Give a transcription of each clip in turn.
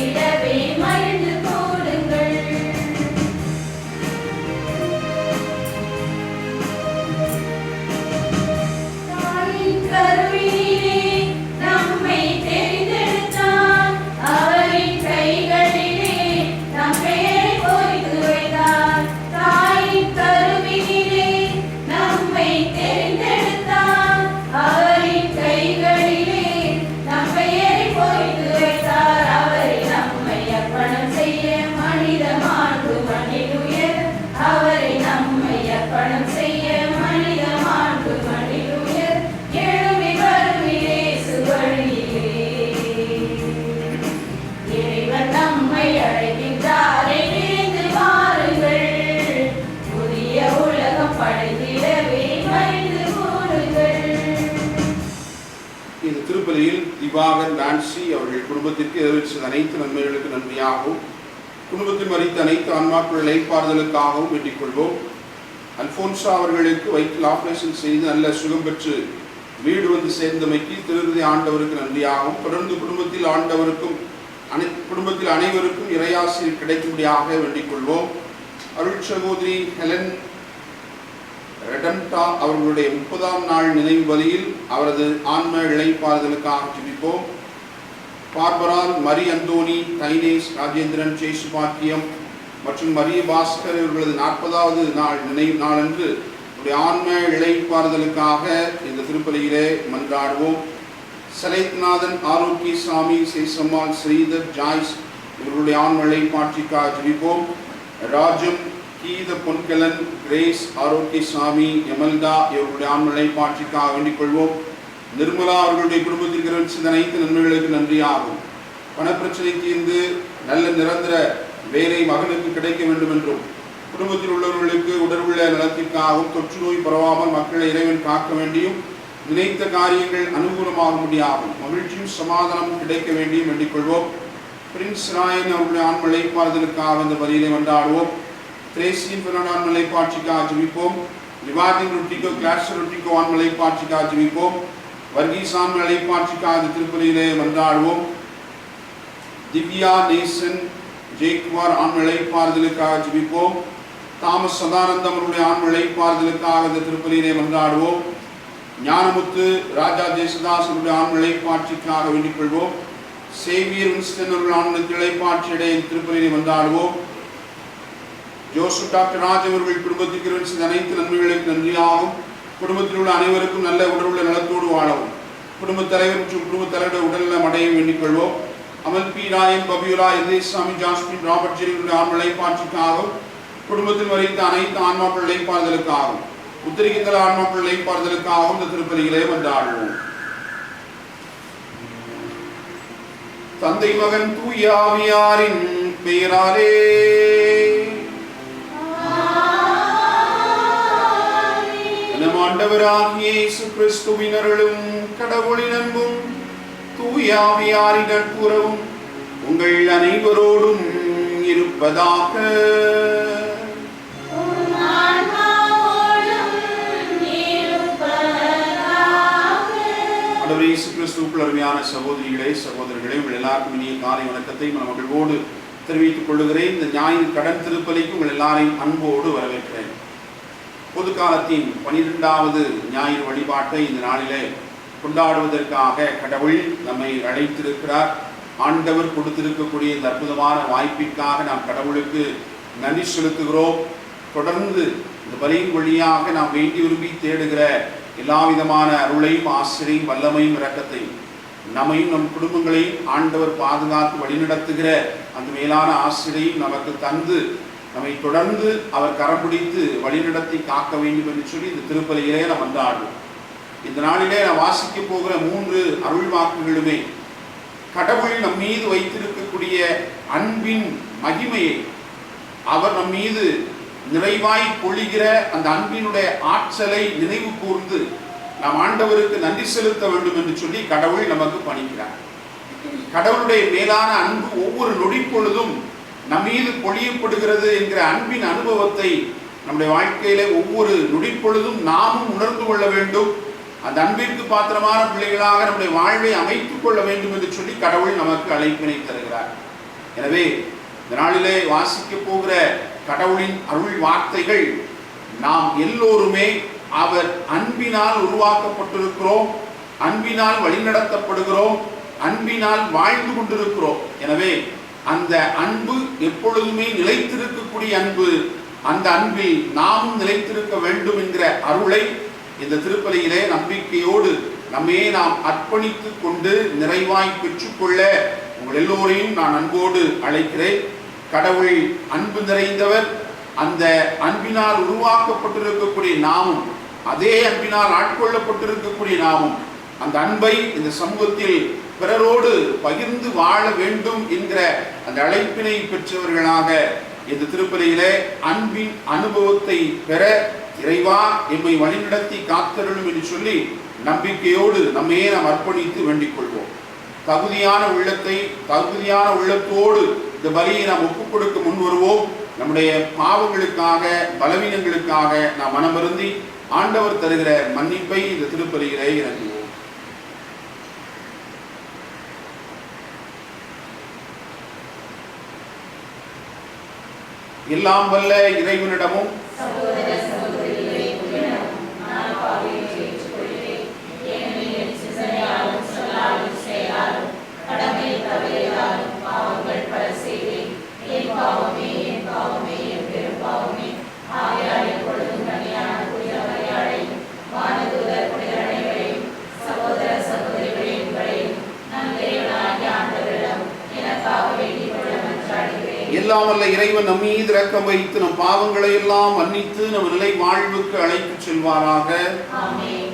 படைத்திடவே மகிழ்ந்து கூடுங்கள். தாயின் கருவினிலே நம்மை தெரிந்தெடுத்தார், அவரின் கைகளிலே நம் பெயரை பொறித்து வைத்தார். தாயின் கருவினிலே நம்மை தெரிந்தெடுத்தார், அவரின் கைகளிலே நம் பெயரை பொறித்து வைத்தார். அவரை நம்மை அர்ப்பணம் செய்ய மனித மாண்பு மண்ணில் உயர், அவரை நம்மை அர்ப்பணம் செய்ய மனித மாண்பு மண்ணில் உயர், எழும்பி வருகிறே சுவழியிலே. இறைவன் நம்மை அழைக்கின்றாரே, விரைந்து வாருங்கள், புதிய உலகம் படைத்திடவே மகிழ்ந்து கூடுங்கள். இந்த திருப்பலியில் திவாகர் நான்சி அவர்கள் குடும்பத்திற்கு எதிர்த்து அனைத்து நன்மைகளுக்கு நன்றியாகவும், குடும்பத்தில் மறித்த அனைத்து ஆன்மாக்கள் இளைப்பாறுதலுக்காகவும் வேண்டிக் கொள்வோம். அல்போன்சா அவர்களுக்கு வயிற்றில் ஆபரேஷன் செய்து நல்ல சுகம் பெற்று வீடு வந்து சேர்ந்தமைக்கு திருதி ஆண்டவருக்கு நன்றியாகவும், தொடர்ந்து குடும்பத்தில் அனைவருக்கும் இறையாசிரியர் கிடைக்கும்படியாக வேண்டிக் கொள்வோம். அருள் சகோதரி ஹெலன் ரெடம்டா அவர்களுடைய 30ஆம் நாள் நினைவு பலியில் அவரது ஆன்ம இளைப்பாறுதலுக்காக ஜெபிப்போம். பார்பரால் மரி அந்தோனி, தைனேஸ், ராஜேந்திரன், சேசுபாக்கியம் மற்றும் மரிய பாஸ்கர் இவர்களது 40வது நாள் நினைவு நாளன்று ஆன்ம இளைப்பாறுதலுக்காக இந்த திருப்பலியிலே மன்றாடுவோம். சலைத்நாதன், ஆரோக்கிய சாமி, சேசம்மாள், ஸ்ரீதர், ஜாய்ஸ் இவர்களுடைய ஆன்ம இளைப்பாட்சிக்காக ஜெபிப்போம். ராஜம், கீத பொன்கலன், கிரேஸ், ஆரோக்கிய சாமி, எமல்டா இவர்களுடைய ஆன்ம இளைப்பாட்சிக்காக வேண்டிக் கொள்வோம். நிர்மலா அவர்களுடைய குடும்பத்திற்கு அனைத்து நன்மைகளுக்கு நன்றியாகும். பணப்பிரச்சனை தீர்ந்து நல்ல நிரந்தர வேலை மகனுக்கு கிடைக்க வேண்டும் என்றும், குடும்பத்தில் உள்ளவர்களுக்கு உடலுள்ள நலத்திற்காகவும் தொற்று நோய் பரவாமல் மக்களை இறைவன் காக்க வேண்டியும், நினைத்த காரியங்கள் அனுகூலமாக முடியாகும் மகிழ்ச்சியும் சமாதானமும் கிடைக்க வேண்டியும் வேண்டிக் கொள்வோம். பிரின்ஸ் ராயன் அவர்களுடைய ஆன்ம இளைப்பாறுதலுக்காக இந்த பலியிலே கொண்டாடுவோம். திரேசியின் ஆன்ம இளைப்பாட்சிக்காக ஜெபிப்போம். லிவார்டின் ரொட்டிக்கோ, கிளாஸ் ரொட்டிக்கோ ஆன்ம இளைப்பாட்சிக்காக ஜெபிப்போம். வர்கீஸ் ஆன்ம இளைப்பாட்சிக்காக திருப்பலியிலே கொண்டாடுவோம். திவ்யா, நேசன், ஜெயக்குமார் ஆன்ம இளைப்பாறுதலுக்காக ஜெபிப்போம். தாமஸ் சதானந்தம் அவருடைய ஆன்ம இளைப்பாறுதலுக்காக இந்த திருப்பலியிலே கொண்டாடுவோம். ஞானமுத்து, ராஜா ஜெயசுதாஸ் அவருடைய ஆன்ம இளைப்பாட்சிக்காக வேண்டிக் கொள்வோம். சேவியர் வின்ஸ்டன் அவர்கள் ஆன்ம இளைப்பாட்சியிடையே திருப்பலியிலே கொண்டாடுவோம். ஜோசப் டாக்டர் ராஜ் அவர்கள் குடும்பத்திற்கு அனைத்து நன்மைகளுக்கு நன்றியாகும். குடும்பத்தில் உள்ள அனைவருக்கும் நல்ல உடலுள்ள நலத்தோடு வாழவும், குடும்பத் தலைவர் மற்றும் குடும்பத் தலைவருடைய உடல்நலம் அடையும் வேண்டிக் கொள்வோம். அமல் பி ராயன், பபியுலா, எல்லேசாமி, ஜாஸ்மின், ராபர்ட் ஜெரிகளுடைய ஆன்ம இளைப்பாட்சிக்காகவும், குடும்பத்தில் மறித்த அனைத்து ஆன்மாக்கள் இளைப்பாறுதலுக்காகவும், உத்திரிகிந்தல ஆன்மாக்கள் இளைப்பாறுதலுக்காகவும் இந்த திருப்பலியிலே கொண்டாடுவோம். தந்தை, மகன், தூய ஆவியாரின் பெயராலே ஆண்டவராகிய இயேசு கிறிஸ்துவின் அருளும் கடவுளின் அன்பும் தூய ஆவியாரின் நட்புறவும் உங்கள் அனைவரோடும் இருப்பதாக. ஆண்டவர் இயேசு கிறிஸ்துவுக்குள் அருமையான சகோதரிகளே, சகோதரர்களே, உங்கள் எல்லாருக்கும் இனிய காலை வணக்கத்தை மகிழ்வோடு தெரிவித்துக் கொள்ளுகிறேன். இந்த ஞாயிறு கடன் திருப்பலிக்கு உங்கள் எல்லாரையும் அன்போடு வரவேற்கிறேன். பொது காலத்தின் 12வது ஞாயிறு வழிபாட்டை இந்த நாளிலே கொண்டாடுவதற்காக கடவுள் நம்மை அழைத்திருக்கிறார். ஆண்டவர் கொடுத்திருக்கக்கூடிய இந்த அற்புதமான வாய்ப்பிற்காக நாம் கடவுளுக்கு நன்றி செலுத்துகிறோம். தொடர்ந்து இந்த பலியின் வழியாக நாம் வேண்டி விரும்பி தேடுகிற எல்லா விதமான அருளையும், ஆசிரியையும், வல்லமையும், இரக்கத்தையும், நம்மையும் நம் குடும்பங்களையும் ஆண்டவர் பாதுகாத்து வழிநடத்துகிற அந்த மேலான ஆசிரியையும் நமக்கு தந்து நம்மை தொடர்ந்து அவர் கரம் பிடித்து வழிநடத்தி காக்க வேண்டும் என்று சொல்லி இந்த திருப்பலியிலே நாம் கொண்டாடுவோம். இந்த நாளிலே நாம் வாசிக்க போகிற 3 அருள் வாக்குகளுமே கடவுள் நம் மீது வைத்திருக்கக்கூடிய அன்பின் மகிமையை, அவர் நம் மீது நிறைவாய் பொழிகிற அந்த அன்பினுடைய ஆற்றலை நினைவு கூர்ந்து நாம் ஆண்டவருக்கு நன்றி செலுத்த வேண்டும் என்று சொல்லி கடவுள் நமக்கு பணிக்கிறார். கடவுளுடைய மேலான அன்பு ஒவ்வொரு நொடி பொழுதும் நம் மீது பொழியப்படுகிறது என்கிற அன்பின் அனுபவத்தை நம்முடைய வாழ்க்கையில ஒவ்வொரு நொடி பொழுதும் நாமும் உணர்ந்து கொள்ள வேண்டும். அந்த அன்பிற்கு பாத்திரமான பிள்ளைகளாக நம்முடைய வாழ்வை அமைத்துக் கொள்ள வேண்டும் என்று சொல்லி கடவுள் நமக்கு அழைப்பினை தருகிறார். எனவே இந்த நாளிலே வாசிக்க போகிற கடவுளின் அருள் வார்த்தைகள், நாம் எல்லோருமே அவர் அன்பினால் உருவாக்கப்பட்டிருக்கிறோம், அன்பினால் வழிநடத்தப்படுகிறோம், அன்பினால் வாழ்ந்து கொண்டிருக்கிறோம். எனவே அந்த அன்பு எப்பொழுதுமே நிலைத்திருக்கக்கூடிய அன்பு, அந்த அன்பில் நாமும் நிலைத்திருக்க வேண்டும் என்கிற அருளை இந்த திருப்பலியிலே நம்பிக்கையோடு நம்மையே நாம் அர்ப்பணித்துக் கொண்டு நிறைவாய் பெற்றுக்கொள்ள உங்கள் எல்லோரையும் நான் அன்போடு அழைக்கிறேன். கடவுள் அன்பு நிறைந்தவர். அந்த அன்பினால் உருவாக்கப்பட்டிருக்கக்கூடிய நாமும், அதே அன்பினால் ஆட்கொள்ளப்பட்டிருக்கக்கூடிய நாமும் அந்த அன்பை இந்த சமூகத்தில் பிறரோடு பகிர்ந்து வாழ வேண்டும் என்கிற அந்த அழைப்பினை பெற்றவர்களாக இந்த திருப்பலியிலே அன்பின் அனுபவத்தை பெற இறைவா எம்மை வழிநடத்தி காத்தருளும் என்று சொல்லி நம்பிக்கையோடு நம்மையே நாம் அர்ப்பணித்து வேண்டிக் கொள்வோம். தகுதியான உள்ளத்தோடு இந்த பலியை நாம் ஒப்புக் கொடுக்க முன் வருவோம். நம்முடைய பாவங்களுக்காக, பலவீனங்களுக்காக நாம் மனமருந்தி ஆண்டவர் தருகிற மன்னிப்பை இந்த திருப்பலியிலே இறங்குவோம். எல்லாம் வல்ல இறைவனிடமும் எல்லாம் வல்ல இறைவன் நம் மீது இரக்கம் வைத்து நம் பாவங்களை எல்லாம் மன்னித்து நம் நிலை வாழ்வுக்கு அழைத்து செல்வாராக. ஆமென்.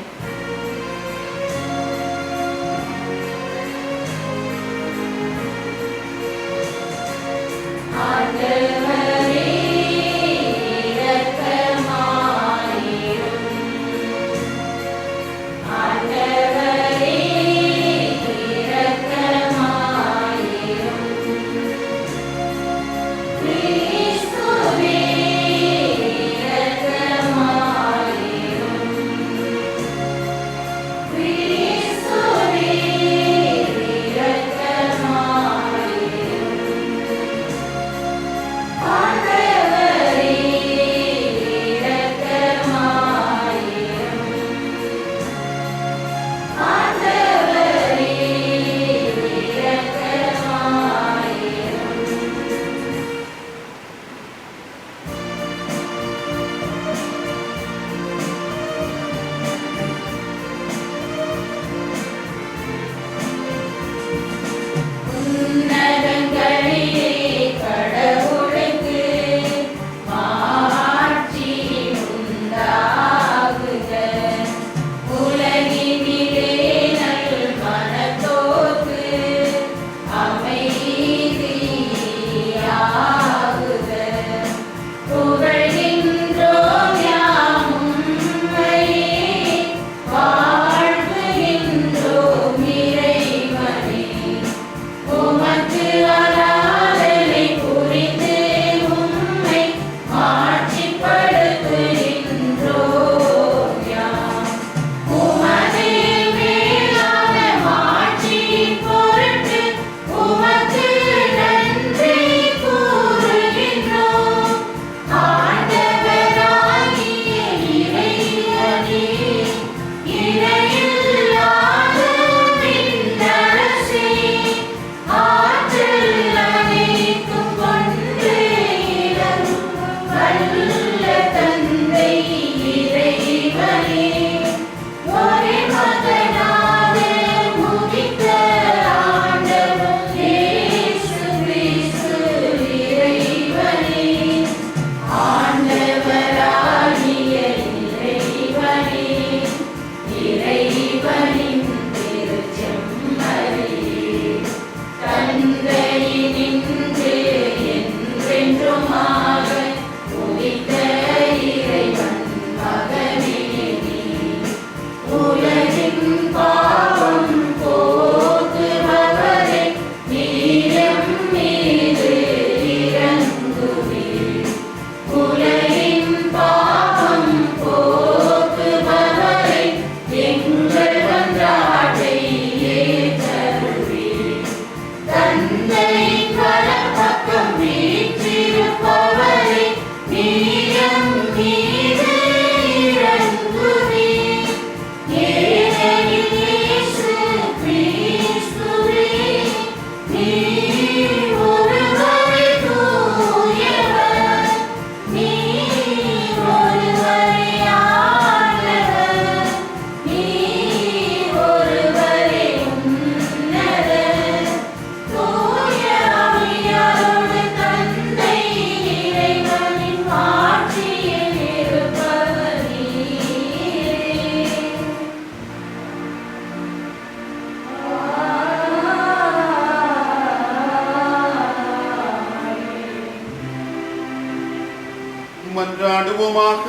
மன்றாடுவோமாக.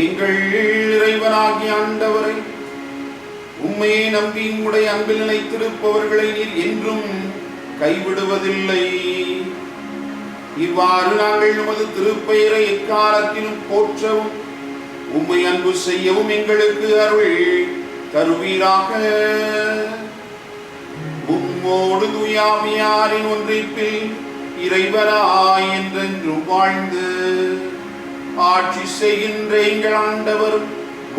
எங்கள் இறைவனாகிய ஆண்டவரை, உம்மையே நம்பி உம்முடைய அன்பில் நிலைத்திருப்பவர்களை நீர் என்றும் கைவிடுவதில்லை. இவ்வாறு நாங்கள் உமது திருப்பெயரை எக்காலத்திலும் போற்றவும் உம்மை அன்பு செய்யவும் எங்களுக்கு அருள் தருவீராக. உம்மோடு தூயாவியாரின் ஒன்றிப்பில் இறைவனாய் என்றென்றும் வாழ்ந்து ஆட்சி செய்கின்ற எங்கள் ஆண்டவரும்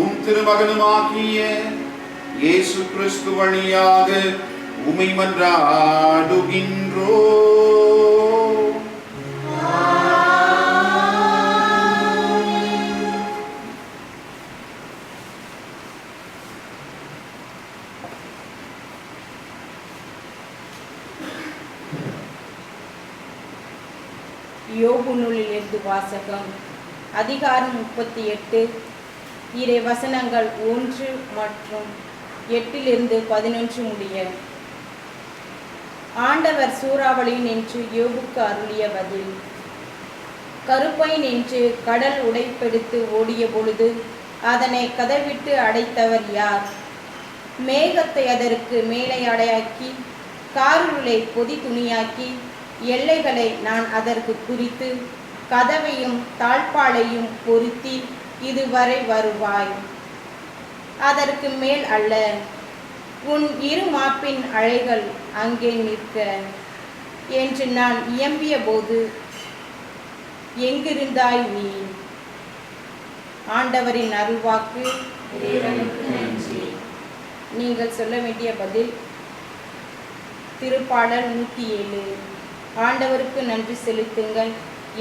உம் திருமகனுமாகிய இயேசு கிறிஸ்து வழியாக உம்மை மன்றாடுகின்றோ. யோபு நூலிலிருந்து வாசகம். அதிகாரம் 38, இறை வசனங்கள் 1 மற்றும் 8-11 முடிய. ஆண்டவர் சூறாவளி நின்று யோபுக்கு அருளிய பதில். கருப்பை நின்று கடல் உடைப்பெடுத்து ஓடிய பொழுது அதனை கதவிட்டு அடைத்தவர் யார்? மேகத்தை அதற்கு மேலே அடையாக்கி காரிருளை பொதி துணியாக்கி எல்லைகளை நான் அதற்கு குறித்து கதவையும் தாழ்பாளையும் பொருத்தி இதுவரை வருவாய், அதற்கு மேல் அல்ல. உன் இரு மாப்பின் அழைகள் அங்கே நிற்க என்று நான் இயம்பிய போது எங்கிருந்தாய் நீ? ஆண்டவரின் அருள்வாக்கு. நீங்கள் சொல்ல வேண்டிய பதில். திருப்பாடல் 107. ஆண்டவருக்கு நன்றி செலுத்துங்கள்,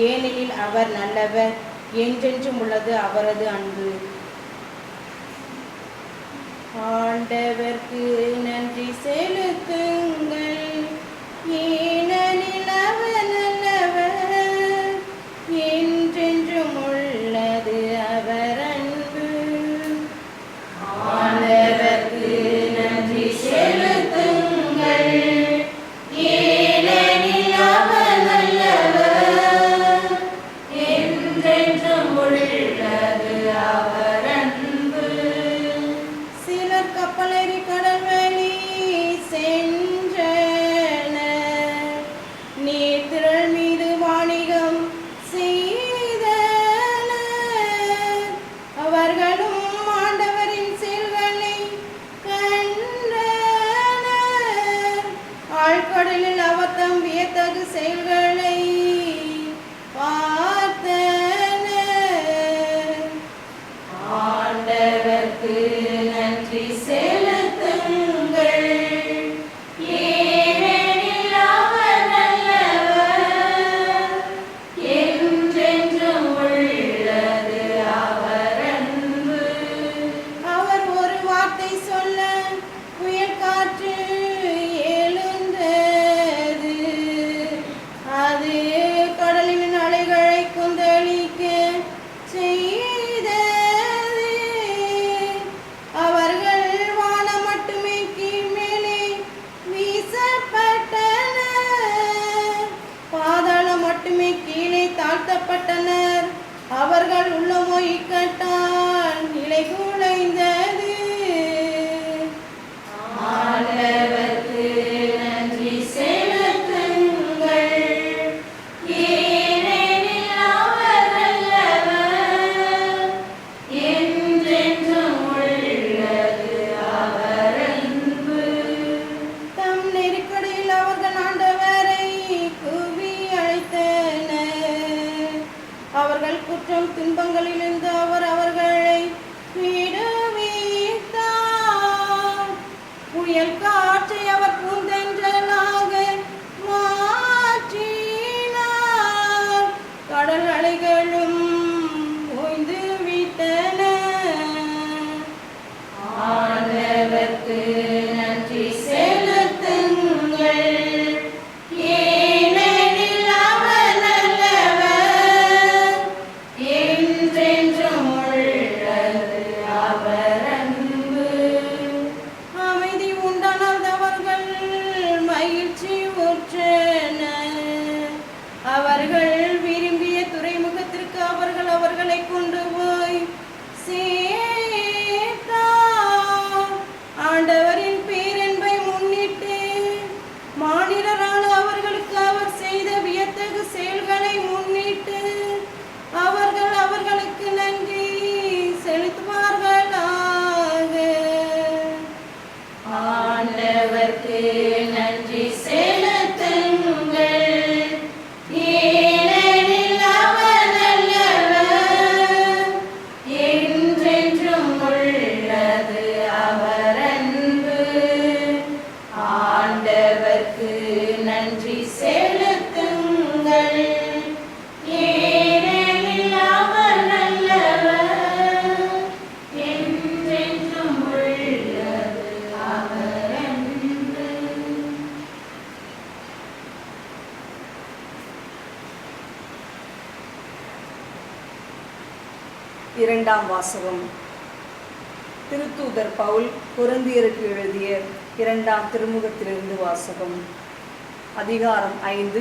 ஏனெனில் அவர் நல்லவர், என்றென்றும் உள்ளது அவரது அன்பு. ஆண்டவருக்கு நன்றி செலுத்துங்கள், ஏனெனில் அவர் நல்லவர், என்றென்றும் உள்ளது அவர் அன்பு. ஆண்டவருக்கு நன்றி செலுத்துங்கள், ஏனெனில் அவர் நல்லவர், என்றென்றும் உள்ளது அவர் அன்பு. சிலர் கப்பலேறி கடல் வழி சென்றனர், நீர்த்திரள் மீது வாணிகம் செய்தனர். அவர்களும் ஆண்டவரின் செயல்களை கண்டனர், ஆழ்கடலில் அவர் தம் வியத்தகு செயல்களை பார்த்தனர். ஆண்டவருக்கு நன்றி செலுத்துங்கள், ஏனெனில் அவர் நல்லவர், என்றென்றும் உள்ளது அவர் அன்பு. அவர் ஒரு வார்த்தை சொல்ல புயல் காற்று எழுந்தது, அது கடலின் அலைகளை கொந்தளிக்க செய்தது. அவர்கள் வானம் மட்டுமே கீழ்மேலே வீசப்பட்டனர், பாதாளம் மட்டுமே கீழே தாழ்த்தப்பட்டனர். அவர்கள் உள்ளமோ இக்கட்டால் நிலை குலைந்தது. ஆண்டவருக்கு நன்றி செலுத்துங்கள், ஏனெனில் அவர் நல்லவர், என்றென்றும் உள்ளது அவர் அன்பு. தம் நெருக்கடியில் அவர்கள் ஆண்டவரை கூவி அழைத்தனர். அவர்கள் குற்றம் துன்பங்களிலிருந்து அவர் அவர்களை விடுவித்தார். புயல் காற்றை அவர் பூந்தென்றலாக மாற்றினார், கடல் அலைகளும் ஓய்ந்து விட்டன. ஆண்டவருக்கு நன்றி செலுத்துங்கள், ஏனெனில் அவர் நல்லவர், என்றென்றும் நன்றி செலுத்துங்கள். ஏனெனில் அவர் நல்லவர், என்றென்றும் உள்ளது அவர் அன்பு. ஆண்டவர்க்கு நன்றி செலுத்துங்கள். ஏனெனில் அவர் நல்லவர், என்றென்றும் உள்ளது அவர் அன்பு. இரண்டாம் வாசகம். திருத்தூதர் பவுல் கொரிந்தியருக்கு எழுதிய இரண்டாம் திருமுகத்திலிருந்து வாசகம். அதிகாரம் 5,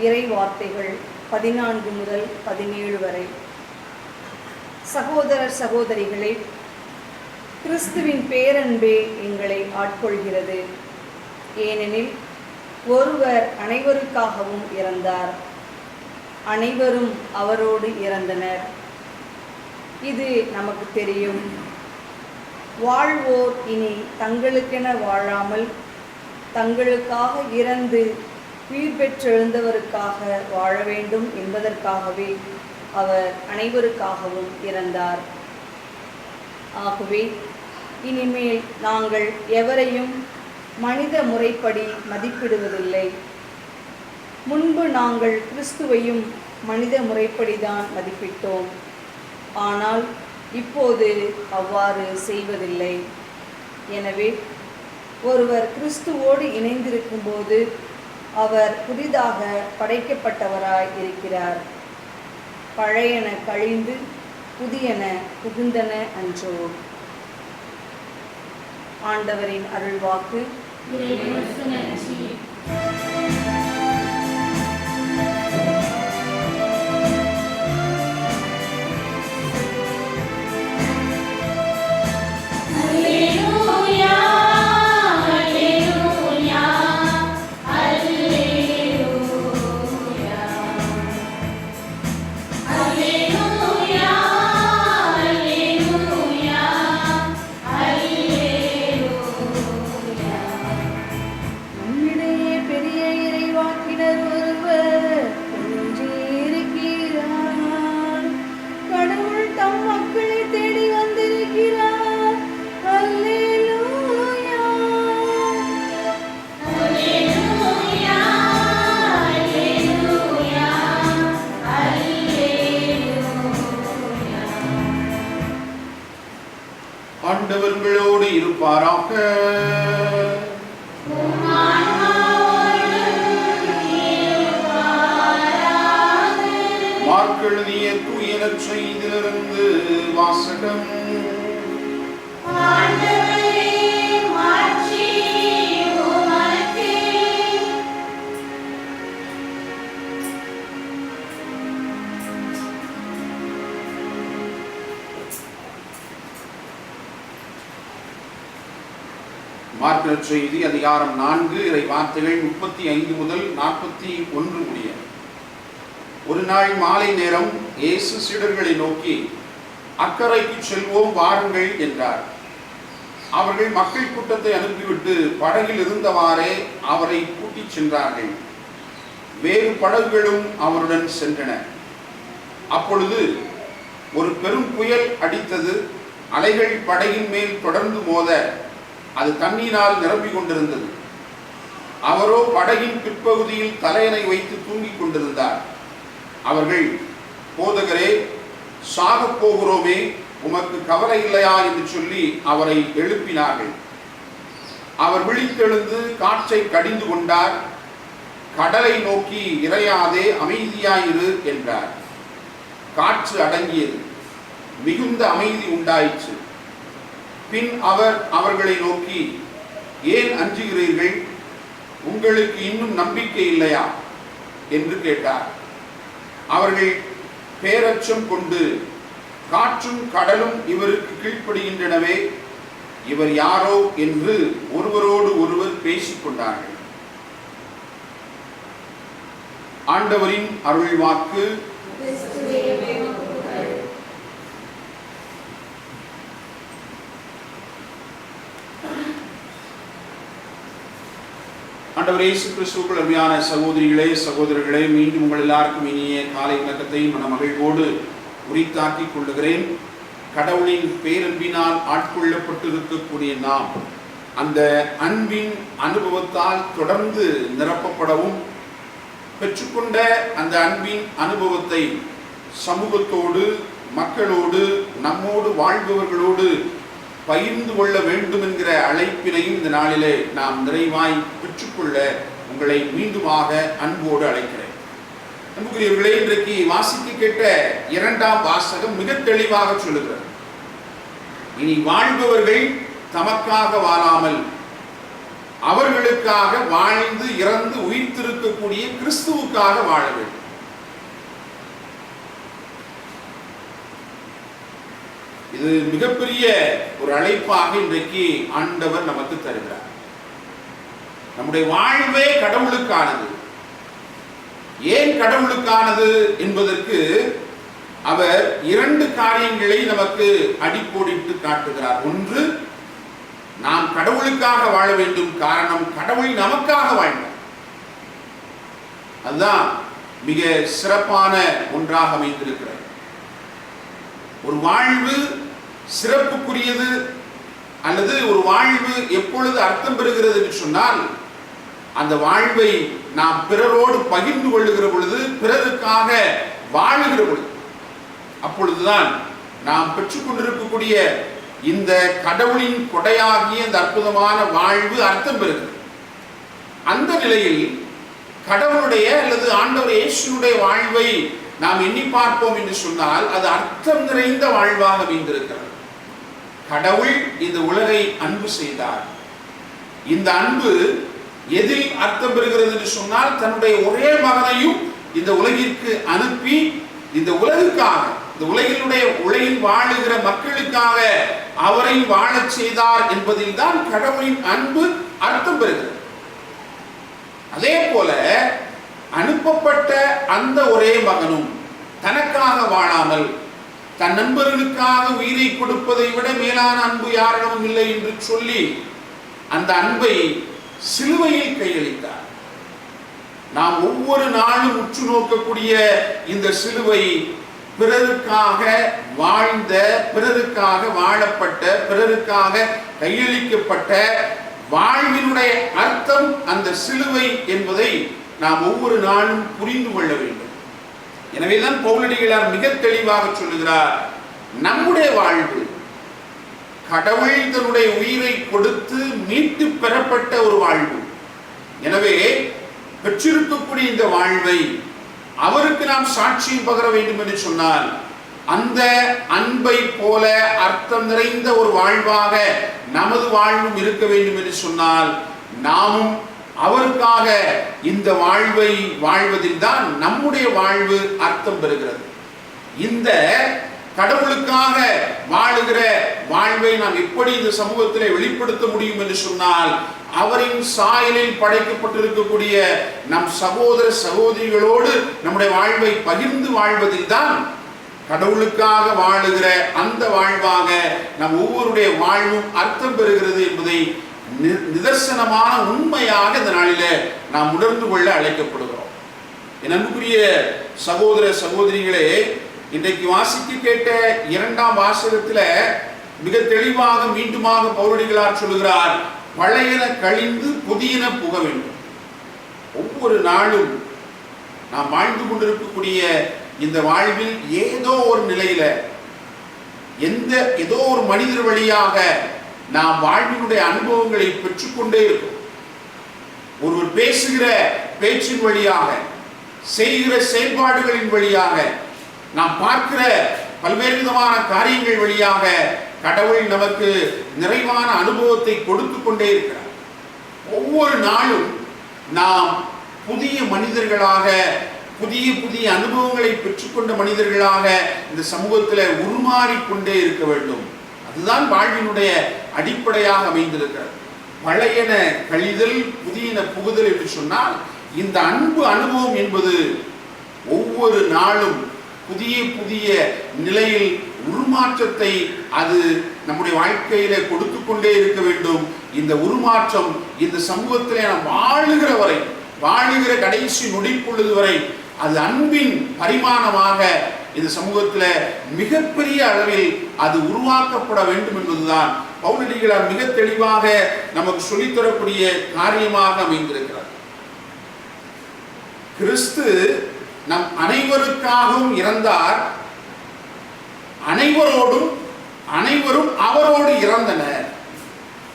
இறை வார்த்தைகள் 14 முதல் 17 வரை. சகோதரர் சகோதரிகளே, கிறிஸ்துவின் பேரன்பே எங்களை ஆட்கொள்கிறது. ஏனெனில் ஒருவர் அனைவருக்காகவும் இறந்தார், அனைவரும் அவரோடு இறந்தனர். இது நமக்கு தெரியும். வாழ்வோர் இனி தங்களுக்கென வாழாமல் தங்களுக்காக இறந்து உயிர் பெற்றெழுந்தவருக்காக வாழ வேண்டும் என்பதற்காகவே அவர் அனைவருக்காகவும் இறந்தார். ஆகவே இனிமேல் நாங்கள் எவரையும் மனித முறைப்படி மதிப்பிடுவதில்லை. முன்பு நாங்கள் கிறிஸ்துவையும் மனித முறைப்படிதான் மதிப்பிட்டோம். ஆனால் இப்போது அவ்வாறு செய்வதில்லை. எனவே ஒருவர் கிறிஸ்துவோடு இணைந்திருக்கும்போது அவர் புதிதாக படைக்கப்பட்டவராய் இருக்கிறார். பழையன கழிந்து புதியன புகுந்தன அன்றோ. ஆண்டவரின் அருள்வாக்கு. இறைவனுக்கு நன்றி. அல்லேலூயா, அல்லேலூயா, அல்லேலூயா. அல்லேலூயா, அல்லேலூயா, அல்லேலூயா. நம்மிடையே பெரிய இறைவாக்கினர் ஒருவர் தோன்றியிருக்கிறார். கடவுள் தம் மக்களை தேடி வந்திருக்கிறார். அல்லேலூயா. அல்லேலூயா, அல்லேலூயா, அல்லேலூயா. ஆண்டவர் உங்களோடு இருப்பாராக. உம் ஆன்மாவோடும் இருப்பாராக. மார்க் எழுதிய தூய நற்செய்தியிலிருந்து வாசகம். ஆண்டவரே, மாட்சி உமக்கே. மார்க் நற்செய்தி அதிகாரம் 4, இறை வார்த்தைகள் 35 முதல் 41 முடிய. ஒரு நாள் மாலை நேரம் இயேசு சீடர்களை நோக்கி, அக்கரைக்கு செல்வோம் வாருங்கள் என்றார். அவர்கள் மக்கள் கூட்டத்தை அனுப்பிவிட்டு படகில் இருந்தவாறே அவரை கூட்டிச் சென்றார்கள். வேறு படகுகளும் அவருடன் சென்றன. அப்பொழுது ஒரு பெரும் புயல் அடித்தது. அலைகள் படகின் மேல் தொடர்ந்து மோத அது தண்ணீரால் நிரம்பிக் கொண்டிருந்தது. அவரோ படகின் பிற்பகுதியில் தலையணை வைத்து தூங்கிக் கொண்டிருந்தார். அவர்கள், போதகரே, சாகப் போகிறோமே, உமக்கு கவலை இல்லையா என்று சொல்லி அவரை எழுப்பினார்கள். அவர் விழித்தெழுந்து காற்றை கடிந்து கொண்டார். கடலை நோக்கி, இறையாதே, அமைதியாயிரு என்றார். காற்று அடங்கியது. மிகுந்த அமைதி உண்டாயிற்று. பின் அவர் அவர்களை நோக்கி, ஏன் அஞ்சுகிறீர்கள்? உங்களுக்கு இன்னும் நம்பிக்கை இல்லையா என்று கேட்டார். அவர்கள் பேரச்சம் கொண்டு, காற்றும் கடலும் இவருக்கு கீழ்ப்படுகின்றனவே, இவர் யாரோ என்று ஒருவரோடு ஒருவர் பேசிக் கொண்டார்கள். ஆண்டவரின் அருள் வாக்கு. ஆண்டவர் இயேசு கிறிஸ்துவுக்குள் அருமையான சகோதரிகளே சகோதரர்களே, மீண்டும் உங்கள் எல்லாருக்கும் இனிய காலை வணக்கத்தை மனமகிழ்வோடு உரித்தாக்கிக் கொள்ளுகிறேன். கடவுளின் பேரன்பினால் ஆட்கொள்ளப்பட்டிருக்கக்கூடிய நாம் அந்த அன்பின் அனுபவத்தால் தொடர்ந்து நிரப்பப்படவும், பெற்றுக்கொண்ட அந்த அன்பின் அனுபவத்தை சமூகத்தோடு, மக்களோடு, நம்மோடு வாழ்பவர்களோடு பகிர்ந்து கொள்ள வேண்டும் என்கிற அழைப்பினையும் இந்த நாளிலே நாம் நிறைவாய் பெற்றுக்கொள்ள உங்களை மீண்டுமாக அன்போடு அழைக்கிறேன். அன்புக்குரியவர்களே, இன்றைக்கு வாசிக்க கேட்ட இரண்டாம் வாசகம் மிக தெளிவாக சொல்லுகிறது. இனி வாழ்பவர்கள் தமக்காக வாழாமல் அவர்களுக்காக வாழ்ந்து இறந்து உயிர்த்திருக்கக்கூடிய கிறிஸ்துவுக்காக வாழ வேண்டும். இது மிகப்பெரிய ஒரு அழைப்பாக இன்றைக்கு ஆண்டவர் நமக்கு தருகிறார். நம்முடைய வாழ்வே கடவுளுக்கானது. ஏன் கடவுளுக்கானது என்பதற்கு அவர் இரண்டு காரியங்களை நமக்கு அடிக்கோடிட்டு காட்டுகிறார். ஒன்று, நாம் கடவுளுக்காக வாழ வேண்டும். காரணம், கடவுள் நமக்காக வாழ்ந்தார். அதுதான் மிக சிறப்பான ஒன்றாக அமைந்திருக்கிறது. ஒரு வாழ்வு சிறப்புக்குரியது அல்லது ஒரு வாழ்வு எப்பொழுது அர்த்தம் பெறுகிறது என்று சொன்னால், அந்த வாழ்வை நாம் பிறரோடு பகிர்ந்து கொள்ளுகிற பொழுது, பிறருக்காக வாழுகிற பொழுது, அப்பொழுதுதான் நாம் பெற்றுக்கொண்டிருக்கக்கூடிய இந்த கடவுளின் கொடையாகிய இந்த அற்புதமான வாழ்வு அர்த்தம் பெறுகிறது. அந்த நிலையில் கடவுளுடைய அல்லது ஆண்டவர் இயேசுனுடைய வாழ்வை நாம் எண்ணி பார்ப்போம் என்று சொன்னால், அது அர்த்தம் நிறைந்த வாழ்வாக அமைந்திருக்கிறது. கடவுள் இந்த உலகை அன்பு செய்தார். இந்த அன்பு எதில் அர்த்தம் பெறுகிறது என்று சொன்னால், தன்னுடைய ஒரே மகனையும் இந்த உலகிற்கு அனுப்பி இந்த உலகுக்காக, இந்த உலகில் வாழுகிற மக்களுக்காக அவரை வாழச் செய்தார் என்பதில் தான் கடவுளின் அன்பு அர்த்தம் பெறுகிறது. அதே போல அனுப்பப்பட்ட அந்த ஒரே மகனும் தனக்காக வாழாமல் தன் நண்பர்களுக்காக உயிரை கொடுப்பதை விட மேலான அன்பு யாரிடமும் இல்லை என்று சொல்லி அந்த அன்பை சிலுவையில் கையளித்தார். நாம் ஒவ்வொரு நாளும் உற்று நோக்கக்கூடிய இந்த சிலுவை பிறருக்காக வாழ்ந்த, பிறருக்காக வாழப்பட்ட, பிறருக்காக கையளிக்கப்பட்ட வாழ்வினுடைய அர்த்தம் அந்த சிலுவை என்பதை நாம் ஒவ்வொரு நாளும் புரிந்து கொள்ள வேண்டும். எனவேதான் பவுலடிகளார் மிக தெளிவாக சொல்லுகிறார், நம்முடைய வாழ்வு கடவுள் தன்னுடைய உயிரை கொடுத்து மீட்டு பெறப்பட்ட ஒரு வாழ்வு. எனவே பெற்றிருக்கக்கூடிய இந்த வாழ்வை அவருக்கு நாம் சாட்சியம் பகர வேண்டும் என்று சொன்னால், அந்த அன்பை போல அர்த்தம் நிறைந்த ஒரு வாழ்வாக நமது வாழ்வும் இருக்க வேண்டும் என்று சொன்னால், நாமும் அவருக்காக இந்த வாழ்வை வாழ்வதில் தான் நம்முடைய வாழ்வு அர்த்தம் பெறுகிறது. இந்த கடவுளுக்காக வாழுகிற வாழ்வை நாம் எப்படி இந்த சமூகத்திலே வெளிப்படுத்த முடியும் என்று சொன்னால், அவரின் சாயலில் படைக்கப்பட்டிருக்கக்கூடிய நம் சகோதர சகோதரிகளோடு நம்முடைய வாழ்வை பகிர்ந்து வாழ்வதில் தான் கடவுளுக்காக வாழுகிற அந்த வாழ்வாக நம் ஒவ்வொருடைய வாழ்வும் அர்த்தம் பெறுகிறது என்பதை நிதர்சனமான உண்மையாக இந்த நாளிலே நாம் உணர்ந்து கொள்ள அழைக்கப்படுகிறோம். என் அன்புக்குரிய சகோதர சகோதரிகளே, இன்றைக்கு வாசிக்க கேட்ட இரண்டாம் வாசகத்துல மிக தெளிவாக மீண்டுமாக பவுலடிகளார் சொல்லுகிறார், பழையன கழிந்து புதியன புக வேண்டும். ஒவ்வொரு நாளும் நாம் வாழ்ந்து கொண்டிருக்கக்கூடிய இந்த வாழ்வில் ஏதோ ஒரு நிலையில ஏதோ ஒரு மனிதர் வழியாக நாம் வாழ்வினுடைய அனுபவங்களை பெற்றுக்கொண்டே இருக்கும். ஒருவர் பேசுகிற பேச்சின் வழியாக, செய்கிற செயல்பாடுகளின் வழியாக, நாம் பார்க்கிற பல்வேறு விதமான காரியங்கள் வழியாக கடவுள் நமக்கு நிறைவான அனுபவத்தை கொடுத்து கொண்டே இருக்கிறார். ஒவ்வொரு நாளும் நாம் புதிய மனிதர்களாக, புதிய புதிய அனுபவங்களை பெற்றுக்கொண்ட மனிதர்களாக இந்த சமூகத்தில் உருமாறிக்கொண்டே இருக்க வேண்டும். அதுதான் வாழ்வினுடைய அடிப்படையாக அமைந்திருக்கிறது. பழையன கழிதல் புதியன புகுதல் என்று சொன்னால், இந்த அன்பு அனுபவம் என்பது ஒவ்வொரு நாளும் புதிய புதிய நிலையில் உருமாற்றத்தை அது நம்முடைய வாழ்க்கையில கொடுத்து கொண்டே இருக்க வேண்டும். இந்த உருமாற்றம் இந்த சமூகத்திலே நாம் வாழுகிற வரை, வாழுகிற கடைசி நொடிப்பொழுது வரை அது அன்பின் பரிமாணமாக இந்த சமூகத்தில் மிகப்பெரிய அளவில் அது உருவாக்கப்பட வேண்டும் என்பதுதான் பவுலடிகளார் மிக தெளிவாக நமக்கு சொல்லித்தரக்கூடிய காரியமாக அமைந்திருக்கிறார். கிறிஸ்து நம் அனைவருக்காகவும் இறந்தார், அனைவரும் அவரோடு இறந்தனர்.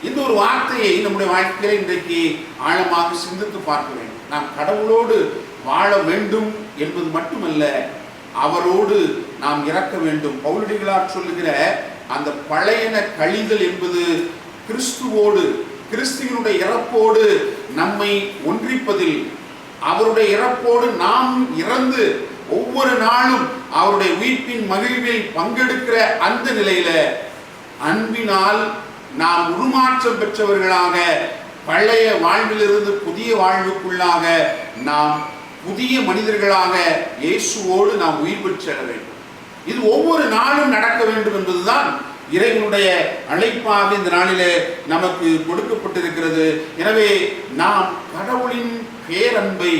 இந்த ஒரு வார்த்தையை நம்முடைய வாழ்க்கையில இன்றைக்கு ஆழமாக சிந்தித்து பார்க்க வேண்டும். நாம் கடவுளோடு வாழ வேண்டும் என்பது மட்டுமல்ல, அவரோடு நாம் இறக்க வேண்டும். பவுலடிகளார் சொல்லுகிற அந்த பழையன கழிதல் என்பது கிறிஸ்துவோடு, கிறிஸ்துவினுடைய இறப்போடு நம்மை ஒன்றிப்பதில், அவருடைய இறப்போடு நாம் இறந்து ஒவ்வொரு நாளும் அவருடைய உயிர்ப்பின் மகிழ்வில் பங்கெடுக்கிற அந்த நிலையில அன்பினால் நாம் உருமாற்றம் பெற்றவர்களாக பழைய வாழ்விலிருந்து புதிய வாழ்வுக்குள்ளாக நாம் புதிய மனிதர்களாக இயேசுவோடு நாம் உயிர் பெற்ற வேண்டும். இது ஒவ்வொரு நாளும் நடக்க வேண்டும் என்பதுதான் இறைவனுடைய அழைப்பாக இந்த நாளிலே நமக்கு கொடுக்கப்பட்டிருக்கிறது. எனவே நாம் கடவுளின் பேரன்பை,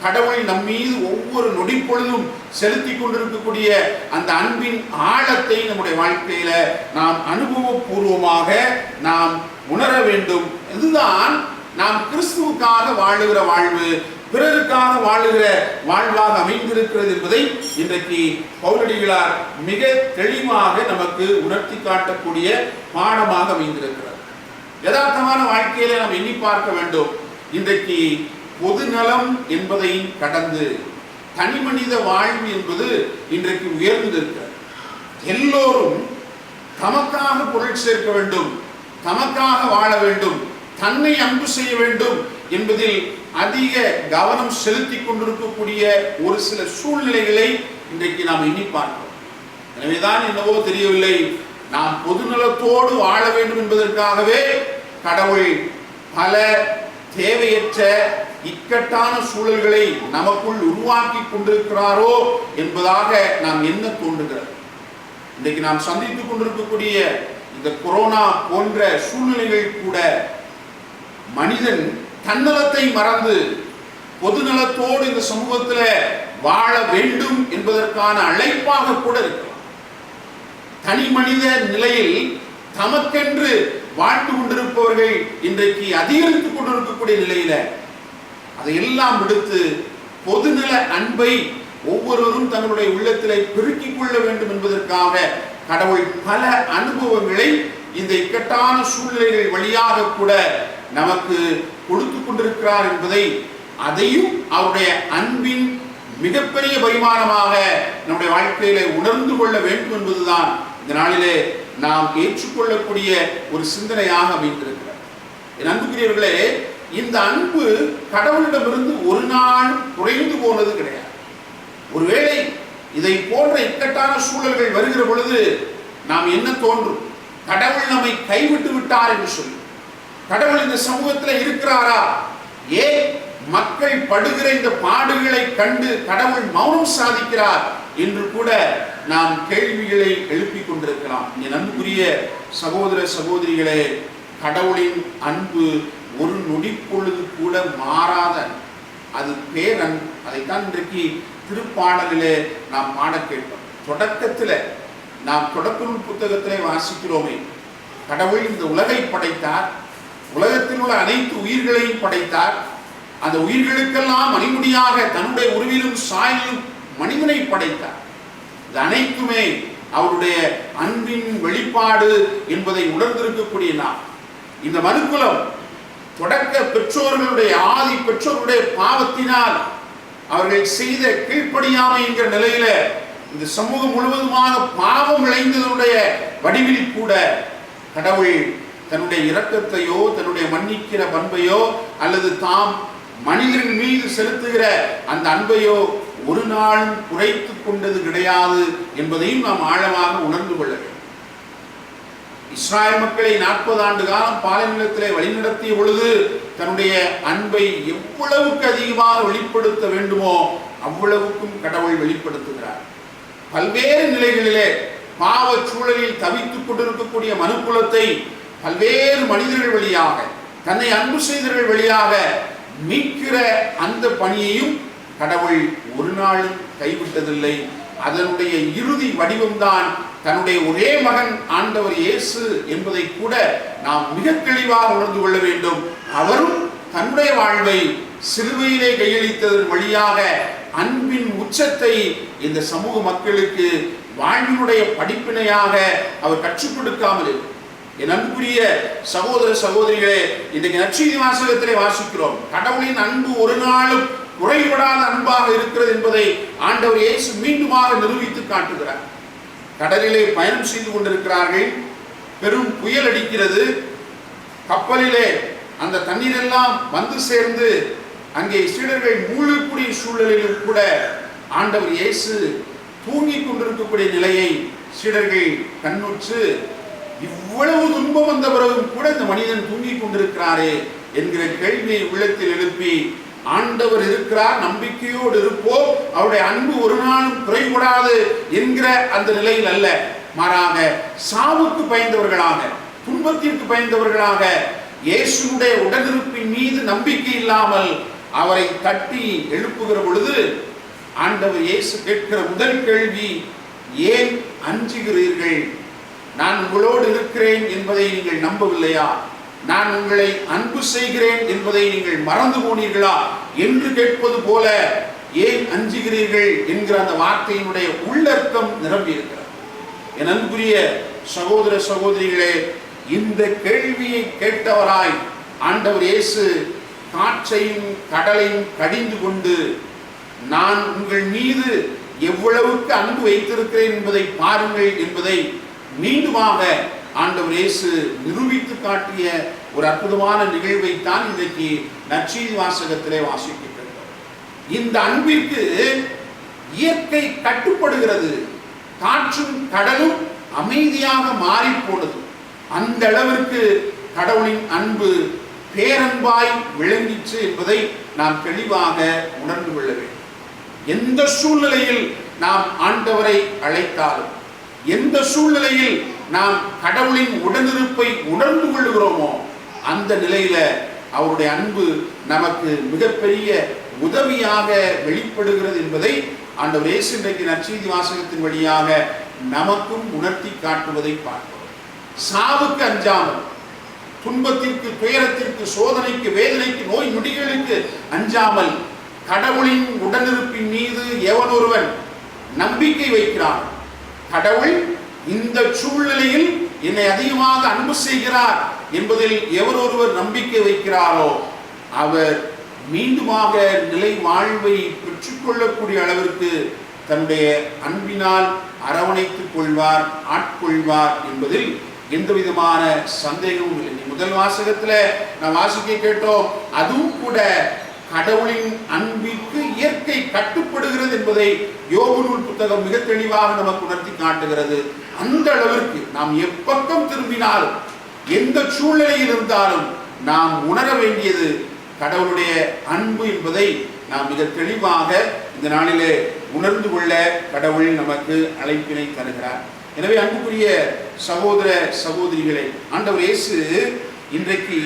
கடவுள் நம் மீது ஒவ்வொரு நொடிப்பொழுதும் செலுத்தி கொண்டிருக்கக்கூடிய அந்த அன்பின் ஆழத்தை நம்முடைய வாழ்க்கையில நாம் அனுபவபூர்வமாக நாம் உணர வேண்டும். இதுதான் நாம் கிறிஸ்துவுக்காக வாழுகிற வாழ்வு, பிறருக்காக வாழுகிற வாழ்வாக அமைந்திருக்கிறது என்பதை இன்றைக்கு பவுலடிகளார் மிக தெளிவாக நமக்கு உணர்த்தி காட்டக்கூடிய பாடமாக அமைந்திருக்கிறார். யதார்த்தமான வாழ்க்கையில நாம் எண்ணி பார்க்க வேண்டும். இன்றைக்கு பொதுநலம் என்பதை கடந்து தனி மனித வாழ்வு என்பது இன்றைக்கு உயர்ந்திருக்கிறது. எல்லோரும் தமக்காக பொருள் சேர்க்க வேண்டும், தமக்காக வாழ வேண்டும், தன்னை அன்பு செய்ய வேண்டும் என்பதில் அதிக கவனம் செலுத்தி கொண்டிருக்கக்கூடிய ஒரு சில சூழ்நிலைகளை இன்றைக்கு நாம் எண்ணி பார்க்கிறோம். எனவேதான் என்னவோ தெரியவில்லை, நாம் பொதுநலத்தோடு வாழ வேண்டும் என்பதற்காகவே கடவுள் பல தேவையற்ற இக்கட்டான சூழல்களை நமக்குள் உருவாக்கி கொண்டிருக்கிறாரோ என்பதாக நாம் என்ன தோன்றுகிறது. இன்றைக்கு நாம் சந்தித்துக் கொண்டிருக்கக்கூடிய இந்த கொரோனா போன்ற சூழ்நிலைகள் கூட மனிதன் தன்னலத்தை மறந்து பொதுநலத்தோடு இந்த சமூகத்தில் வாழ வேண்டும் என்பதற்கான அழைப்பாக கூட இருக்கலாம். தனி மனித நிலையில் தமக்கென்று வாழ்ந்து கொண்டிருப்பவர்கள் இன்றைக்கு அதிகரித்துக் கொண்டிருக்கக்கூடிய நிலையில அதையெல்லாம் விடுத்து பொதுநல அன்பை ஒவ்வொருவரும் தங்களுடைய உள்ளத்திலே பெருக்கிக் கொள்ள வேண்டும் என்பதற்காக கடவுள் பல அனுபவங்களை இந்த இக்கட்டான சூழ்நிலைகள் வழியாக கூட நமக்கு கொடுத்து கொண்டிருக்கிறார் என்பதை, அதையும் அவருடைய அன்பின் மிகப்பெரிய பரிமாணமாக நம்முடைய வாழ்க்கையில உணர்ந்து கொள்ள வேண்டும் என்பதுதான் இந்த நாளிலே நாம் ஏற்றுக்கொள்ளக்கூடிய ஒரு சிந்தனையாக அமைந்திருக்கிறார். என் அன்புக்குரியவர்களே, இந்த அன்பு கடவுளிடமிருந்து ஒரு நாள் குறைந்து போனது கிடையாது. ஒருவேளை இதை போன்ற இக்கட்டான சூழல்கள் வருகிற பொழுது நாம் என்ன தோன்றும்? கடவுள் நம்மை கைவிட்டு விட்டார் என்று சொல்லி, கடவுள் இந்த சமூகத்தில் இருக்கிறாரா? ஏன் மக்கள் படுகிற இந்த பாடுகளை கண்டு கடவுள் மௌனம் சாதிக்கிறார் என்று கூட நாம் கேள்விகளை எழுப்பிக் கொண்டிருக்கலாம். என் அன்புக்குரிய சகோதர சகோதரிகளே, கடவுளின் அன்பு ஒரு நொடி பொழுது கூட மாறாத அது பேரன். அதைத்தான் இன்றைக்கு திருப்பாடலிலே நாம் பாட கேட்போம். தொடக்கத்தில் நாம் தொடக்க நூல் புத்தகத்திலே வாசிக்கிறோமே, கடவுள் இந்த உலகை படைத்தார், உலகத்தில் உள்ள அனைத்து உயிர்களையும் படைத்தார், அந்த உயிர்களுக்கெல்லாம் மணிமுடியாக தன்னுடைய உருவிலும் சாயலும் மனிதனை படைத்தார். இது அனைத்துமே அவருடைய அன்பின் வெளிப்பாடு என்பதை உணர்ந்திருக்கக்கூடிய நாம், இந்த மனுக்குலம் தொடக்க பெற்றோர்களுடைய ஆதி பெற்றோருடைய பாவத்தினால் அவர்கள் செய்த கீழ்ப்படியாமை என்கிற நிலையில இந்த சமூகம் முழுவதுமாக பாவம் விளைந்ததனுடைய வடிவில் கூட கடவுள் தன்னுடைய இரக்கத்தையோ தன்னுடைய மன்னிக்கிற பண்பையோ அல்லது தாம் மனிதர்கள் மீது செலுத்துகிற அந்த அன்பையோ ஒரு நாளும் குறைத்து கொண்டது கிடையாது என்பதையும் நாம் ஆழமாக உணர்ந்து கொள்ள வேண்டும். இஸ்ராயல் மக்களை 40 ஆண்டு காலம் பாலைநிலத்திலே வழிநடத்திய பொழுது தன்னுடைய அன்பை எவ்வளவுக்கு அதிகமாக வெளிப்படுத்த வேண்டுமோ அவ்வளவுக்கும் கடவுள் வெளிப்படுத்துகிறார். பல்வேறு நிலைகளிலே பாவ சூழலில் தவித்துக் கொண்டிருக்கக்கூடிய மனுக்குலத்தை பல்வேறு மனிதர்கள் வழியாக தன்னை அன்பு செய்தவர்கள் வழியாக மீட்கிற அந்த பணியையும் கடவுள் ஒரு நாளும் கைவிட்டதில்லை. அதனுடைய இறுதி வடிவம்தான் தன்னுடைய ஒரே மகன் ஆண்டவர் இயேசு என்பதை கூட நாம் மிக தெளிவாக உணர்ந்து கொள்ள வேண்டும். அவரும் தன்னுடைய வாழ்வை சிலுவையிலே கையளித்ததன் வழியாக அன்பின் உச்சத்தை இந்த சமூக மக்களுக்கு வாழ்வினுடைய படிப்பினையாக அவர் கற்றுக் கொடுக்காமல். என் அன்புக்குரிய சகோதர சகோதரிகளே, இன்றைக்கு நற்செய்தி வாசகத்திலே வாசிக்கிறோம், கடவுளின் அன்பு ஒரு நாளும் குறைபடாத அன்பாக இருக்கிறது என்பதை ஆண்டவர் இயேசு மீண்டுமாக நிரூபித்து காட்டுகிறார். கடலிலே பயணம் செய்து கொண்டிருக்கிறார்கள். பெரும் புயல் அடிக்கிறது. கப்பலிலே அந்த தண்ணீரெல்லாம் வந்து சேர்ந்து அங்கே சீடர்கள் மூழ்கக்கூடிய சூழலிலும் கூட ஆண்டவர் இயேசு தூங்கிக் கொண்டிருக்கக்கூடிய நிலையை சீடர்கள் கண்ணுற்று, இவ்வளவு துன்பம் வந்த பிறகும் கூட இந்த மனிதன் தூங்கிக் கொண்டிருக்கிறாரே என்கிற கேள்வியை உள்ளத்தில் எழுப்பி, ஆண்டவர் இருக்கிறார், நம்பிக்கையோடு இருப்போம், அவருடைய அன்பு ஒரு நாளும் குறைபடாது என்கிற அந்த நிலையில் அல்ல, மாறாக சாவுக்கு பயந்தவர்களாக, துன்பத்திற்கு பயந்தவர்களாக, இயேசுடைய உடனிருப்பின் மீது நம்பிக்கை இல்லாமல் அவரை தட்டி எழுப்புகிற பொழுது ஆண்டவர் இயேசு கேட்கிற முதல் கேள்வி, ஏன் அஞ்சுகிறீர்கள்? நான் உங்களோடு இருக்கிறேன் என்பதை நீங்கள் நம்பவில்லையா? நான் உங்களை அன்பு செய்கிறேன் என்பதை நீங்கள் மறந்து போனீர்களா என்று கேட்பது போல, ஏன் அஞ்சுகிறீர்கள் என்கிற அந்த வார்த்தையினுடைய உள்ளர்த்தம் நிரம்பி இருக்கிறது. என் அன்புக்குரிய சகோதர சகோதரிகளே, இந்த கேள்வியை கேட்டவராய் ஆண்டவர் இயேசு காற்றையும் கடலையும் கடிந்து கொண்டு, நான் உங்கள் மீது எவ்வளவுக்கு அன்பு வைத்திருக்கிறேன் என்பதை பாருங்கள் என்பதை மீண்டுமாக ஆண்டவர் இயேசு நிரூபித்து காட்டிய ஒரு அற்புதமான நிகழ்வைத்தான் இன்றைக்கு நற்செய்தி வாசகத்திலே வாசிக்கின்றோம். இந்த அன்பிற்கு இயற்கை கட்டுப்படுகிறது. காற்றும் கடலும் அமைதியாக மாறி போனது. அந்த அளவிற்கு கடவுளின் அன்பு பேரன்பாய் விளங்கிச்சு என்பதை நாம் தெளிவாக உணர்ந்து கொள்ள வேண்டும். எந்த சூழ்நிலையில் நாம் ஆண்டவரை அழைத்தாலும், எந்த சூழ்நிலையில் நாம் கடவுளின் உடனிருப்பை உணர்ந்து கொள்ளுகிறோமோ, அந்த நிலையில அவருடைய அன்பு நமக்கு மிகப்பெரிய உதவியாக வெளிப்படுகிறது என்பதை ஆண்டவர் இயேசு இன்றைக்கு நற்செய்தி வாசகத்தின் வழியாக நமக்கும் உணர்த்தி காட்டுவதை பார்க்கிறோம். சாவுக்கு அஞ்சாமல், துன்பத்திற்கு, துயரத்திற்கு, சோதனைக்கு, வேதனைக்கு, நோய் நொடிகளுக்கு அஞ்சாமல் கடவுளின் உடனிருப்பின் மீது எவனொருவன் நம்பிக்கை வைக்கிறான், கடவுள் இந்த சூழ்நிலையில் என்னை அதிகமாக அன்பு செய்கிறார் என்பதில் எவர் ஒருவர் நம்பிக்கை வைக்கிறாரோ அவர் மீண்டுமாக நிலை வாழ்வை பெற்றுக்கொள்ளக்கூடிய அளவிற்கு தன்னுடைய அன்பினால் அரவணைத்துக் கொள்வார், ஆட்கொள்வார் என்பதில் எந்த விதமான சந்தேகமும் இல்லை. முதல் வாசகத்தில் நான் வாசிக்க கேட்டோம், அதுவும் கூட கடவுளின் அன்பிற்கு இயற்கை கட்டுப்படுகிறது என்பதை யோபு நூல் புத்தகம் மிக தெளிவாக நமக்கு உணர்த்தி காட்டுகிறது. அந்த அளவிற்கு நாம் எப்பக்கம் திரும்பினாலும், எந்த சூழ்நிலையில் இருந்தாலும் நாம் உணர வேண்டியது கடவுளுடைய அன்பு என்பதை நாம் மிக தெளிவாக இந்த நாளிலே உணர்ந்து கொள்ள கடவுள் நமக்கு அழைப்பினை தருகிறார். எனவே அன்புக்குரிய சகோதர சகோதரிகளே, ஆண்டவர் இயேசு இன்றைக்கு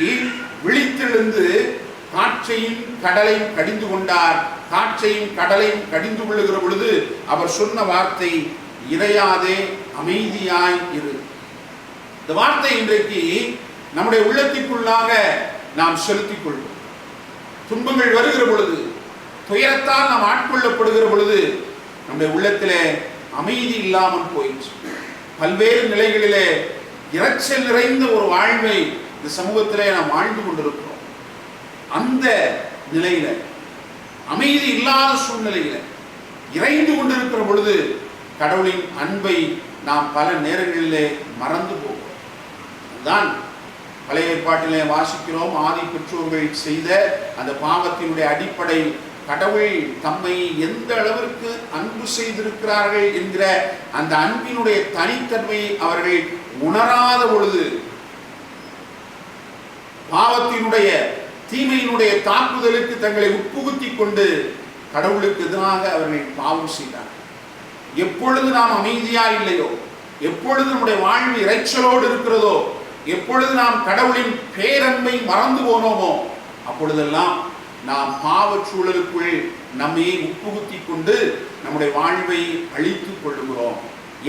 விழித்தெழுந்து காற்றையும் கடலையும் கடிந்து கொண்டார். காற்றையும் கடலையும் கடிந்து கொள்ளுகிற பொழுது அவர் சொன்ன வார்த்தை, இறையாதே, அமைதியாய் இரு. இந்த வார்த்தை இன்றைக்கு நம்முடைய உள்ளத்திற்குள்ளாக நாம் செலுத்திக் கொள்வோம். துன்பங்கள் வருகிற பொழுது, துயரத்தால் நாம் ஆட்கொள்ளப்படுகிற பொழுது நம்முடைய உள்ளத்திலே அமைதி இல்லாமல் போயிற்று. பல்வேறு நிலைகளிலே இரைச்சல் நிறைந்த ஒரு வாழ்வை இந்த சமூகத்திலே நாம் வாழ்ந்து கொண்டிருக்கிறோம். அந்த நிலையில, அமைதி இல்லாத சூழ்நிலையில இறைந்து கொண்டிருக்கிற பொழுது கடவுளின் அன்பை நாம் பல நேரங்களிலே மறந்து போகிறோம். அதுதான் பழைய ஏற்பாட்டிலே வாசிக்கிறோம், ஆதி பெற்றோர்கள் செய்த அந்த பாவத்தினுடைய அடிப்படை கடவுள் தம்மை எந்த அளவிற்கு அன்பு செய்திருக்கிறார்கள் என்கிற அந்த அன்பினுடைய தனித்தன்மையை அவர்கள் உணராத பொழுது, பாவத்தினுடைய தீமையினுடைய தாக்குதலுக்கு தங்களை உட்புகுத்தி கொண்டு கடவுளுக்கு எதிராக அவர்கள் பாவம் செய்தார்கள். எப்பொழுது நாம் அமைதியா இல்லையோ, எப்பொழுது நம்முடைய வாழ்வு இறைச்சலோடு இருக்கிறதோ, எப்பொழுது நாம் கடவுளின் பேரன்பை மறந்து போனோமோ அப்பொழுதெல்லாம் நாம் பாவச் சூழலுக்குள் நம்மையே உட்புகுத்தி கொண்டு நம்முடைய வாழ்வை அழித்துக் கொள்ளுகிறோம்.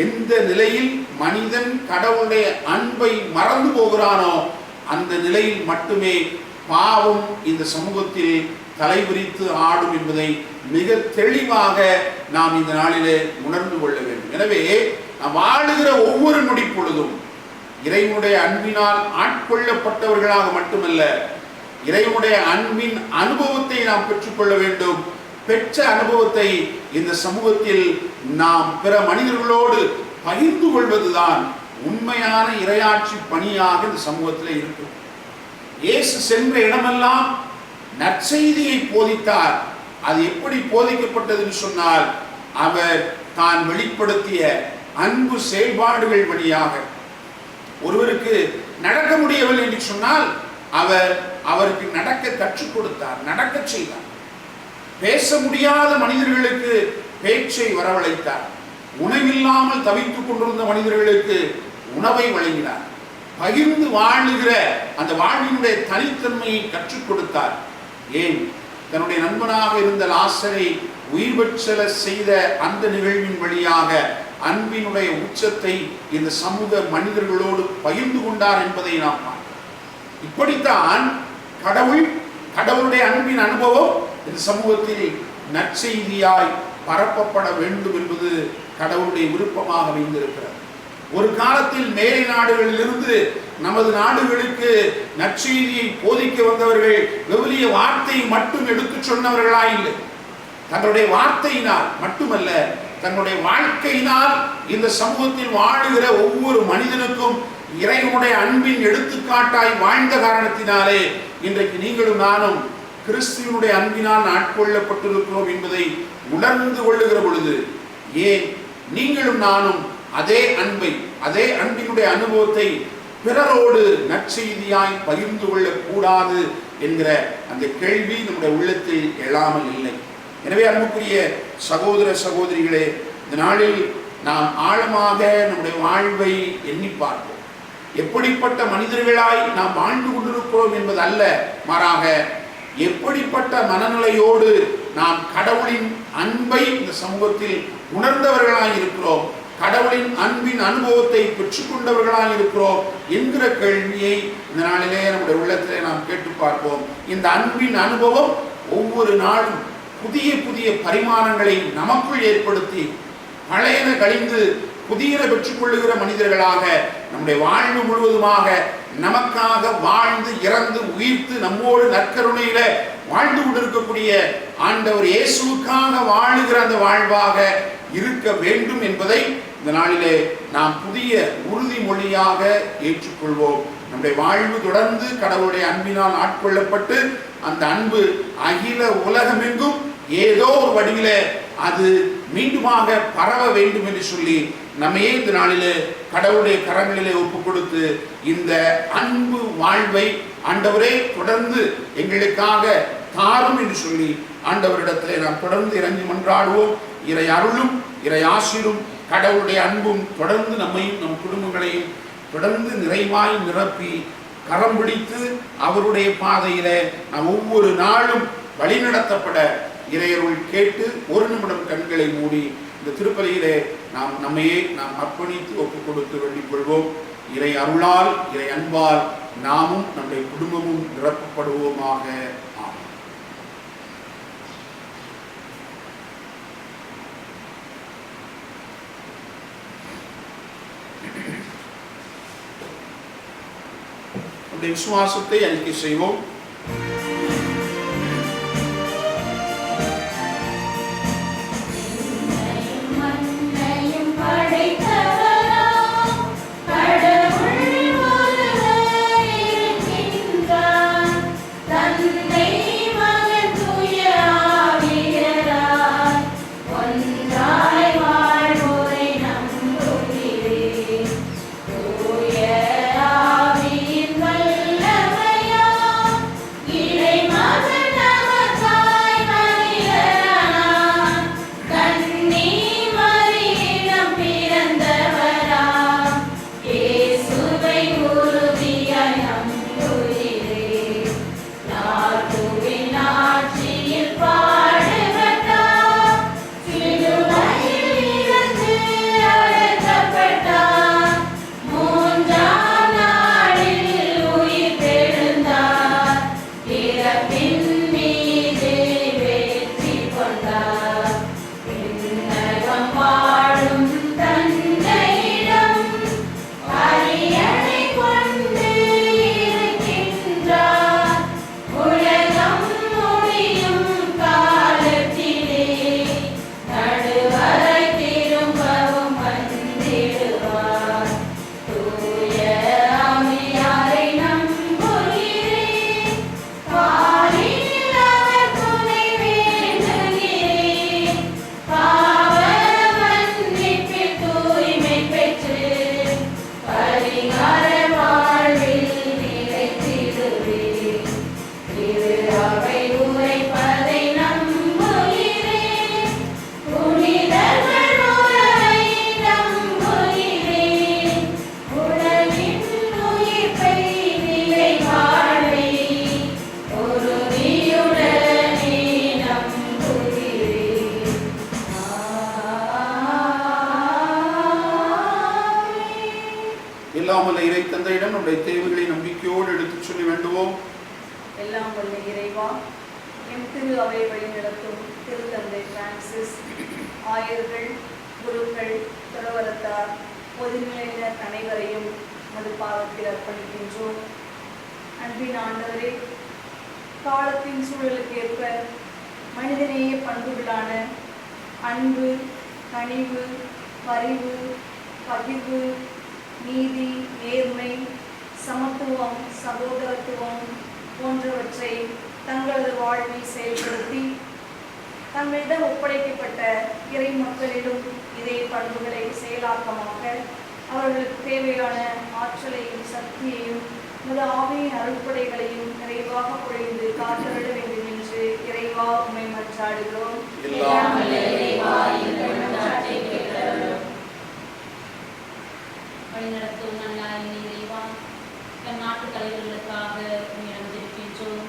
எந்த நிலையில் மனிதன் கடவுளுடைய அன்பை மறந்து போகிறானோ அந்த நிலையில் மட்டுமே பாவம் இந்த சமூகத்தில் தலைவிரித்து ஆடும் என்பதை மிக தெளிவாக நாம் இந்த நாளிலே உணர்ந்து கொள்ள வேண்டும். எனவே நாம் வாழுகிற ஒவ்வொரு நொடி பொழுதும் இறைவனுடைய அன்பினால் ஆட்கொள்ளப்பட்டவர்களாக மட்டுமல்ல, இறைவனுடைய அன்பின் அனுபவத்தை நாம் பெற்றுக்கொள்ள வேண்டும். பெற்ற அனுபவத்தை இந்த சமூகத்தில் நாம் பிற மனிதர்களோடு பகிர்ந்து கொள்வதுதான் உண்மையான இறையாட்சி பணியாக இந்த சமூகத்தில் இருக்கும். இயேசு சென்ற இடமெல்லாம் நற்செய்தியை போதித்தார். அது எப்படி போதிக்கப்பட்டதுன்னு சொன்னால், அவர் தான் வெளிப்படுத்திய அன்பு செயல்பாடுகள் வழியாக. ஒருவருக்கு நடக்க முடியவில்லை என்று சொன்னால் அவருக்கு நடக்க கற்றுக் கொடுத்தார், நடக்க செய்தார். பேச முடியாத மனிதர்களுக்கு பேச்சை வரவழைத்தார். உணவில்லாமல் தவித்துக் கொண்டிருந்த மனிதர்களுக்கு உணவை வழங்கினார். பகிர்ந்து வாழுகிற அந்த வாழ்வினுடைய தனித்தன்மையை கற்றுக் கொடுத்தார். ஏன், தன்னுடைய நண்பனாக இருந்த லாசரை உயிர் பெற்றல செய்த அந்த நிகழ்வின் வழியாக அன்பினுடைய உச்சத்தை இந்த சமூக மனிதர்களோடு பகிர்ந்து கொண்டார் என்பதை நாம் பார்க்கிறோம். இப்படித்தான் கடவுளுடைய அன்பின் அனுபவம் இந்த சமூகத்தில் நற்செய்தியாய் பரப்பப்பட வேண்டும் என்பது கடவுளுடைய விருப்பமாக அமைந்திருக்கிறது. ஒரு காலத்தில் மேலை நாடுகளிலிருந்து நமது நாடுகளுக்கு நற்செய்தியை போதிக்க வந்தவர்கள் வெவ்வேறு வார்த்தையை மட்டும் எடுத்து சொன்னவர்களா இல்லை. தங்களுடைய வார்த்தையினால் மட்டுமல்ல, தன்னுடைய வாழ்க்கையினால் இந்த சமூகத்தில் வாழுகிற ஒவ்வொரு மனிதனுக்கும் இறைவனுடைய அன்பின் எடுத்துக்காட்டாய் வாழ்ந்த காரணத்தினாலே இன்றைக்கு நீங்களும் நானும் கிறிஸ்துவனுடைய அன்பினால் ஆட்கொள்ளப்பட்டிருக்கிறோம் என்பதை உணர்ந்து கொள்ளுகிற பொழுது, ஏன் நீங்களும் நானும் அதே அன்பினுடைய அனுபவத்தை பிறரோடு நற்செய்தியாய் பகிர்ந்து கொள்ளக்கூடாது என்கிற அந்த கேள்வி நம்முடைய உள்ளத்தில் எழாமல் இல்லை. எனவே அன்புக்குரிய சகோதர சகோதரிகளே, இந்த நாளில் நாம் ஆழமாக நம்முடைய வாழ்வை எண்ணி பார்ப்போம். எப்படிப்பட்ட மனிதர்களாய் நாம் வாழ்ந்து கொண்டிருக்கிறோம் என்பது அல்ல, மாறாக எப்படிப்பட்ட மனநிலையோடு நாம் கடவுளின் அன்பை இந்த சமூகத்தில் உணர்ந்தவர்களாய் இருக்கிறோம், கடவுளின் அன்பின் அனுபவத்தை பெற்றுக்கொண்டவர்களாக இருக்கிறோம் என்கிற கேள்வியை இந்த நாளிலே நம்முடைய உள்ளத்திலே நாம் கேட்டு பார்ப்போம். இந்த அன்பின் அனுபவம் ஒவ்வொரு நாளும் புதிய புதிய பரிமாணங்களை நமக்குள் ஏற்படுத்தி பழையன கழிந்து புதியன பெற்றுக்கொள்ளுகிற மனிதர்களாக நம்முடைய வாழ்வு முழுவதுமாக நமக்காக வாழ்ந்து இறந்து உயிர்த்து நம்மோடு நற்கருணையில வாழ்ந்து கொண்டிருக்கக்கூடிய ஆண்டவர் இயேசுவுக்காக வாழுகிற அந்த வாழ்வாக இருக்க வேண்டும் என்பதை இந்த நாளிலே நாம் புதிய உறுதிமொழியாக ஏற்றுக்கொள்வோம். நம்முடைய வாழ்வு தொடர்ந்து கடவுளுடைய அன்பினால் ஆட்கொள்ளப்பட்டு அந்த அன்பு அகில உலகமெங்கும் ஏதோ ஒரு வடிவில அது மீண்டுமாக பரவ வேண்டும் என்று சொல்லி நம்மையே இந்த நாளிலே கடவுளுடைய கரங்களிலே ஒப்புக் கொடுத்து இந்த அன்பு வாழ்வை ஆண்டவரே தொடர்ந்து எங்களுக்காக தாரும் என்று சொல்லி ஆண்டவரிடத்திலே நாம் தொடர்ந்து இறங்கி மன்றாடுவோம். இறை அருளும் இறை ஆசீரும் கடவுளுடைய அன்பும் தொடர்ந்து நம்மையும் நம் குடும்பங்களையும் தொடர்ந்து நிறைவாய் நிரப்பி கரம் பிடித்து அவருடைய பாதையில நாம் ஒவ்வொரு நாளும் வழிநடத்தப்பட இறையருள் கேட்டு ஒரு நிமிடம் கண்களை மூடி இந்த திருப்பலியிலே நம்மையே நாம் அர்ப்பணித்து ஒப்புக் கொடுத்து வேண்டிக் கொள்வோம். இறை அருளால் இறை அன்பால் நாமும் நம்முடைய குடும்பமும் நிரப்பப்படுவோமாக. நம்முடைய விசுவாசத்தை அறிக்கை செய்வோம். தூய ஆவியின் வல்லமையால் நம்முடைய தேவைகளை நம்பிக்கையோடு எடுத்துச் சொல்லி வேண்டுவோம். எல்லாம் வல்ல இறைவா, எம் திரு அவை வழி நடத்தும் திருத்தந்தை பிரான்சிஸ், ஆயர்கள், குருக்கள், துறவரத்தார், பொதுநிலையினர் அனைவரையும் மது பாவத்தில் அர்ப்பணிக்கின்றோம். அன்பின் ஆண்டவரே, காலத்தின் சூழலுக்கு ஏற்ப மனிதநேய பண்புகளான அன்பு, கனிவு, பரிவு, பகிர்வு, நீதி, நேர்மை, சமத்துவம், சகோதரத்துவம் போன்றவற்றை தங்களது வாழ்வில் செயல்படுத்தி தங்களிடம் ஒப்படைக்கப்பட்ட இறை மக்களிலும் இதே பண்புகளை செயலாக்கமாக்க அவர்களுக்கு தேவையான ஆற்றலையும் சக்தியையும் முழு ஆவியின் அருள்படைகளையும் நிறைவாக பொழிந்து காத்தருட வேண்டும் என்று இறைவா உம்மை மன்றாடுகிறோம். எல்லாம் வல்ல இறைவா, எங்கள் மன்றாட்டை கேட்டருளும். வழிநடத்தும் நல்லாயின் இறைவா, என் நாட்டு தலைவர்களுக்காக உம்மிடம் ஜெபிக்கின்றோம்.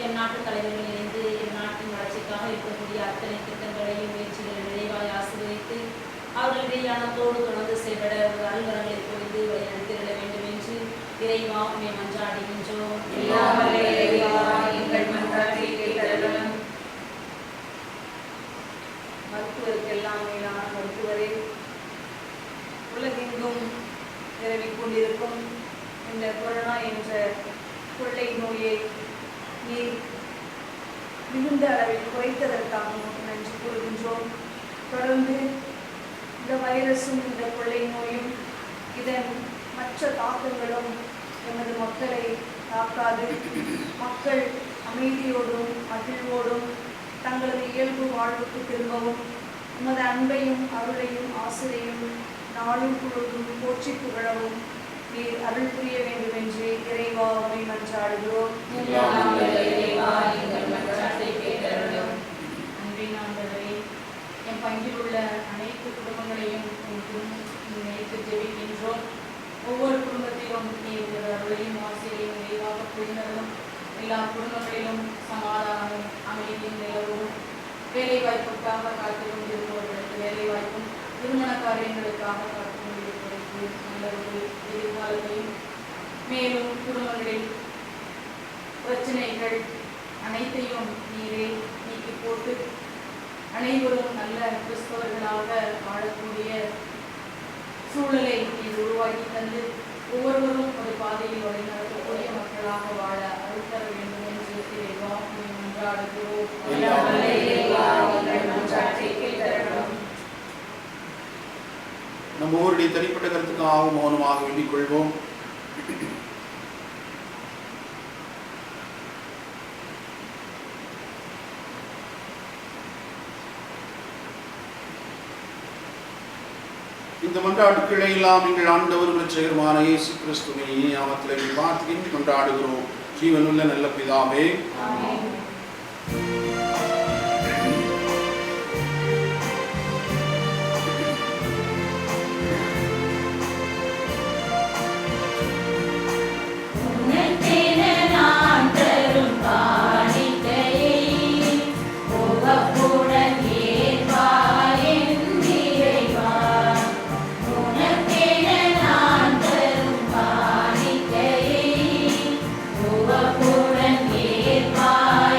என் நாட்டு தலைவர்களிலிருந்து என் நாட்டின் வளர்ச்சிக்காக இருக்கக்கூடிய அத்தனை திட்டங்களையும் முயற்சிகளை நிறைவாய் ஆசீர்வதித்து அவர்களிடையான தோடு தொடர்ந்து செயல்பட ஒரு அலுவலங்களை பொழுது வழிநடத்திட வேண்டும் என்று இறைவா உம்மை மன்றாடுகின்றோம். எல்லாம் வல்ல இறைவா, எங்கள் மன்றாட்டை கேட்டருளும். மருத்துவருக்கெல்லாம் மேலான மருத்துவரே, உலகெங்கும் நிலவிக் கொண்டிருக்கும் இந்த கொரோனா என்ற கொள்ளை நோயை நீர் மிகுந்த அளவில் குறைத்ததற்காக நன்றி கூறுகின்றோம். தொடர்ந்து இந்த வைரஸும் இந்த கொள்ளை நோயும் இதன் மற்ற தாக்கங்களும் எமது மக்களை தாக்காது மக்கள் அமைதியோடும் மகிழ்வோடும் தங்களது இயல்பு வாழ்வுக்கு திரும்பவும் உமது அன்பையும் அருளையும் ஆசிரியையும் நாளும் பொழுதும் போற்றி புகழவும் நீர் அருள் புரிய வேண்டும் என்று இறைவா உம்மை மன்றாடுகிறோம். எல்லாம் வல்ல இறைவா, எங்கள் மன்றாட்டை கேட்டருளும். அன்பின் ஆண்டவரே, என் பங்கில் உள்ள அனைத்து குடும்பங்களையும் நினைத்து ஜெபிக்கின்றோம். ஒவ்வொரு குடும்பத்திலும் நீர் ஒரு அருளையும் ஆசிரியையும் நிறைவாக புரிந்தவரும் எல்லா குடும்பங்களிலும் சமாதானமும் அமைதியும் நிலவும் வேலை வாய்ப்புக்காக காத்து கொண்டிருப்பவர்களுக்கு வேலை வாய்ப்பும் திருமண காரியங்களுக்காக காத்து கொண்டிருப்பவர்களுக்கு நல்ல ஒரு எதிர்காலத்தையும் மேலும் குடும்பங்களில் பிரச்சனைகள் அனைத்தையும் நீரே நீக்கி போட்டு அனைவரும் நல்ல கிறிஸ்தவர்களாக வாழக்கூடிய சூழலை நீர் உருவாக்கி தந்து ஒவ்வொருவரும் ஒரு பாதையில் வழிநடத்தக்கூடிய மக்களாக வாழ அருள் தர வேண்டும் என்று இறைவா உம்மை மன்றாடுகிறோம். எல்லாம் வல்ல இறைவா, எங்கள் மன்றாட்டை கேட்டருளும். நம்ம ஊருடைய தனிப்பட்ட கருத்துக்காக மௌனமாக வேண்டிக் கொள்வோம். இந்த மன்றாட்டுக்களை எல்லாம் எங்கள் ஆண்டவரும் இரட்சகருமான இயேசு கிறிஸ்துவின் நாமத்திலே பிரார்த்தித்து கொண்டாடுகிறோம். ஜீவனுள்ள நல்ல பிதாவே, ஆமென். உனக்கென நான் தரும் காணிக்கையை உவப்புடன் ஏற்பாய் என் இறைவா. உனக்கென நான் தரும் காணிக்கையை உவப்புடன் ஏற்பாய்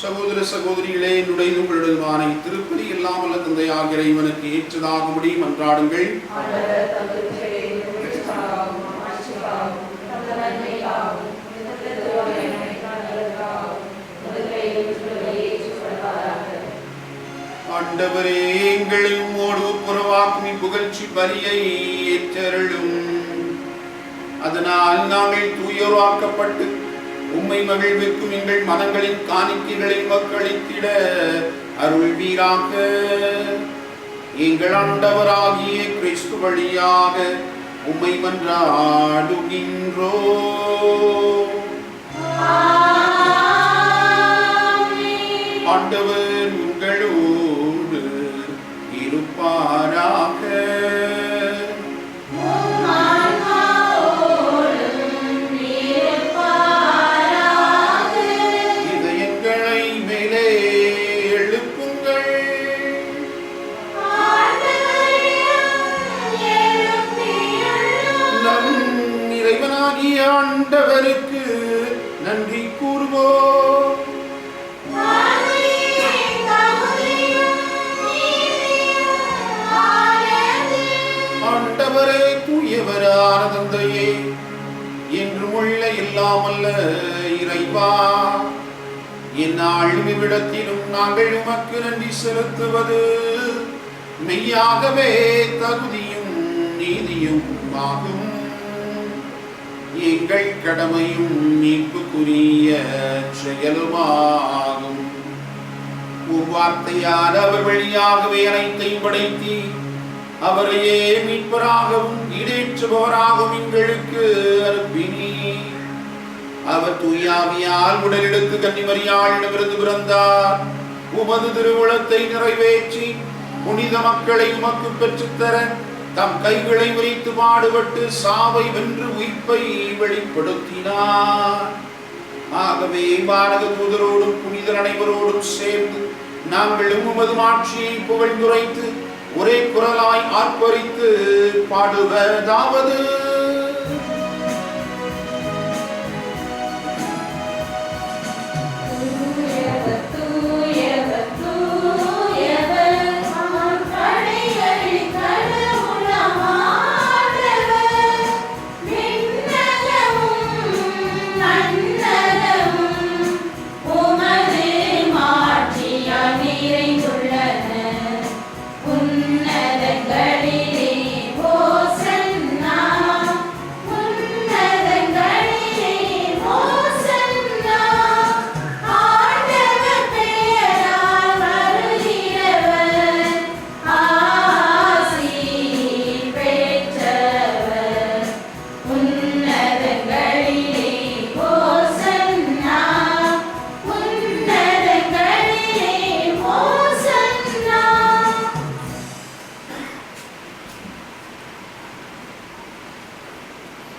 சகோதர சகோதரிகளே, என்னுடைய உங்களுடனான திருப்பலி எல்லாம் வல்ல தந்தையாகிய இறைவனுக்கு ஏற்றதாகும்படி மன்றாடுங்கள். ஆண்டவரே, எங்களை உம்மோடு ஒப்புரவாக்கும் இப்புகழ்ச்சி பலியை ஏற்றருளும். அதனால் நாங்கள் தூயராக்கப்பட்டு உம்மை மகிழ்விக்கும் எங்கள் மனங்களின் காணிக்கைகளை மக்களித்திட அருள்வீராக. எங்கள் ஆண்டவராகிய கிறிஸ்து வழியாக உம்மை மன்றாடுகின்றோம். ஆண்டவர் உங்களோடு இருப்பாராக. இதயங்களை மேலே எழுப்புங்கள். நம் இறைவனாகிய ஆண்டவருக்கு நன்றி கூறுவோம். ஆண்டவரே, தூயவரான தந்தையே, என்றும் உள்ள இல்லாமல்ல இறைவா, எந்நாளும் இவ்விடத்திலும் நாங்கள் உமக்கு நன்றி செலுத்துவது மெய்யாகவே தகுதியும் நீதியும் ஆகும். எங்கள் கடமையும் மீட்புக்குரிய செயலுமாகும். வார்த்தையால் அவர் வழியாகவே அனைத்தையும் படைத்தி அவரையே மீட்பராகவும் ஈடேற்றுபவராகவும் எங்களுக்கு அனுப்பினி. அவர் தூயாவியால் உடலெடுத்து கன்னிமரியாளிடமிருந்து பிறந்தார். உமது திருவுளத்தை நிறைவேற்றி புனித மக்களை உமக்கு பெற்றுத்தர தம் கைகளை விரித்து பாடுபட்டு சாவை வென்று உயிர்ப்பை வெளிப்படுத்தினார். ஆகவே வானக தூதரோடும் புனிதர் அனைவரோடும் சேர்ந்து நாங்கள் உமது மாட்சியை புகழ்ந்துரைத்து ஒரே குரலாய் ஆர்ப்பரித்து பாடுவதாவது: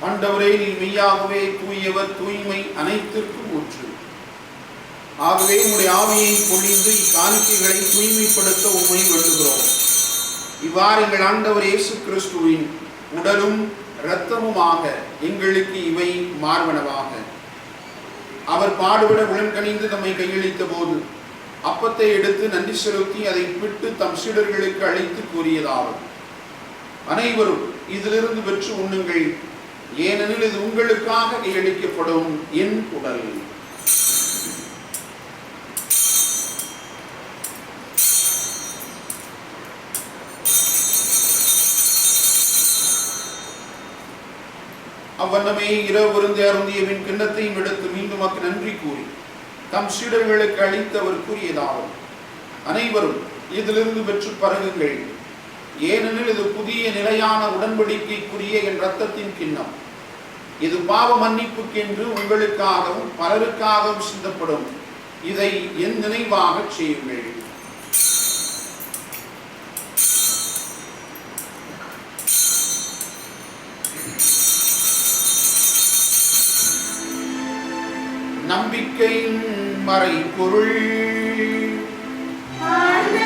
ஆண்டவரே, நீ மெய்யாகவே தூயவர், தூய்மை அனைத்திற்கும் ஊற்று. ஆகவே உம்முடைய ஆவியை பொழிந்து இக்காணிக்கைகளை தூய்மைப்படுத்த உம்மை வேண்டுகிறோம். இவ்வாறு எங்கள் ஆண்டவர் இயேசு கிறிஸ்துவின் உடலும் இரத்தமுமாக எங்களுக்கு இவை மார்பனவாக. அவர் பாடுபட உளன்கணிந்து தம்மை கையளித்த போது அப்பத்தை எடுத்து நன்றி செலுத்தி அதை பிட்டு தம் சீடர்களுக்கு அளித்து கூறியதாவது: அனைவரும் இதிலிருந்து பெற்று உண்ணுங்கள், ஏனெனில் இது உங்களுக்காக கையளிக்கப்படும் என் உடல். அவ்வண்ணமே இரவு விருந்து அருந்திய பின் கிண்ணத்தையும் எடுத்து மீண்டும் அக்கு நன்றி கூறி தம் சீடர்களுக்கு அளித்து அவர் கூறியதாகும்: அனைவரும் இதிலிருந்து பெற்று பருகுங்கள், ஏனெனில் இது புதிய நிலையான உடன்படிக்கைக்குரிய என் இரத்தத்தின் கிண்ணம். இது பாவ மன்னிப்புக்கென்று உங்களுக்காகவும் பலருக்காகவும் சிந்தப்படும். இதை என் நினைவாக செய்யுங்கள். நம்பிக்கையின் மறைபொருள். உமது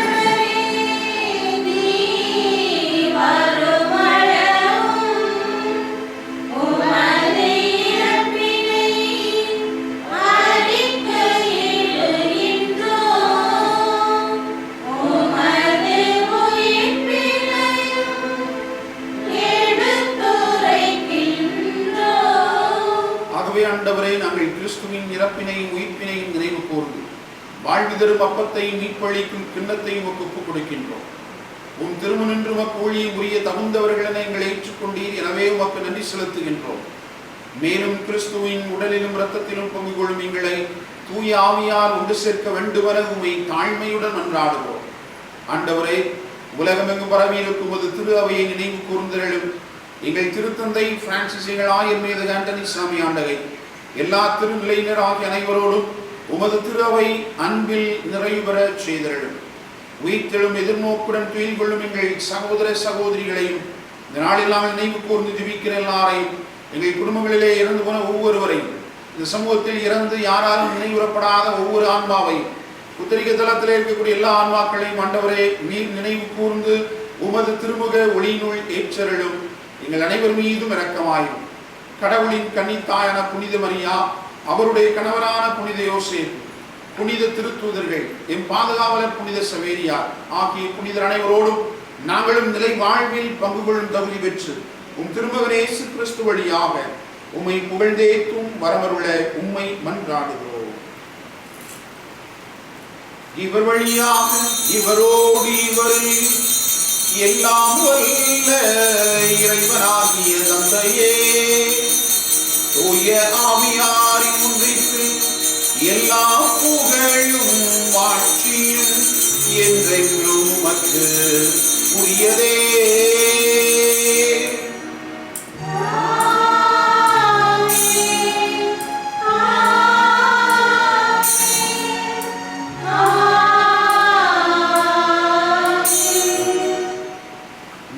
ஆண்டவரே, நாங்கள் கிறிஸ்துவின் இறப்பினையும் உயிர்ப்பினையும் நினைவு கூர்ந்து வாழ்வு தரும் அப்பத்தையும் மீட்பளிக்கும் கிண்ணத்தையும் ஒப்புக் கொடுக்கின்றோம். உம் திருமுனின்று உமக்கு ஊழியம் புரிய தகுந்தவர்களை எங்களை ஏற்றுக்கொண்டீர். எனவே உமக்கு நன்றி செலுத்துகின்றோம். மேலும் கிறிஸ்துவின் உடலிலும் இரத்தத்திலும் பங்கு கொள்ளும் எங்களை தூய ஆவியால் ஒன்று சேர்க்க வேண்டுமென உம்மை தாழ்மையுடன் மன்றாடுவோம். ஆண்டவரே, உலகமெங்கும் பரவியிருக்கும் ஒரு திரு அவையை நினைவு கூர்ந்தருளும். எங்கள் திருத்தந்தை பிரான்சிஸ், எங்கள் ஆயர் மீது ஆண்டனி சாமி ஆண்டகை, எல்லா திருநிலையினர் ஆகிய அனைவரோடும் உமது திரு அவை அன்பில் நிறைவு பெற செய்தருளும். உயிர்த்தெழும் எதிர்நோக்குடன் துயில் கொள்ளும் எங்கள் சகோதர சகோதரிகளையும் இந்த நாளெல்லாம் நினைவு கூர்ந்து ஜெபிக்கிற எல்லாரையும், எங்கள் குடும்பங்களிலே இறந்து போன ஒவ்வொருவரையும், இந்த சமூகத்தில் இறந்து யாராலும் நினைவுறப்படாத ஒவ்வொரு ஆன்மாவையும், உத்தரிக்க தளத்தில் இருக்கக்கூடிய எல்லா ஆன்மாக்களையும் ஆண்டவரே நீர் நினைவு கூர்ந்து உமது திருமுக ஒளியினுள் ஏற்றருளும். எங்கள் அனைவர் மீதும் இரக்கமாயும். கடவுளின் கன்னித்தாயான புனித மரியா, அவருடைய கணவரான புனித யோசேப்பு, புனித திருத்தூதர்கள், எம் பாதுகாவலர் புனித சவேரியார் ஆகிய புனிதர் அனைவரோடும் நாங்களும் நிலை வாழ்வில் பங்கு கொள்ளும் தகுதி பெற்று உம் திருமகன் இயேசு கிறிஸ்து வழியாக உம்மை புகழ்ந்தேத்தும் வரமருள உம்மை மன்றாடுகிறோம். இவர் வழியாக இவரோடு இவரில் எல்லாம் வல்ல இறைவனாகிய தந்தையே, தூய ஆவியாரின் ஒன்றிற்கு எல்லா புகழும் ஆட்சியும் என்றென்றும் உமக்கு உரியதே.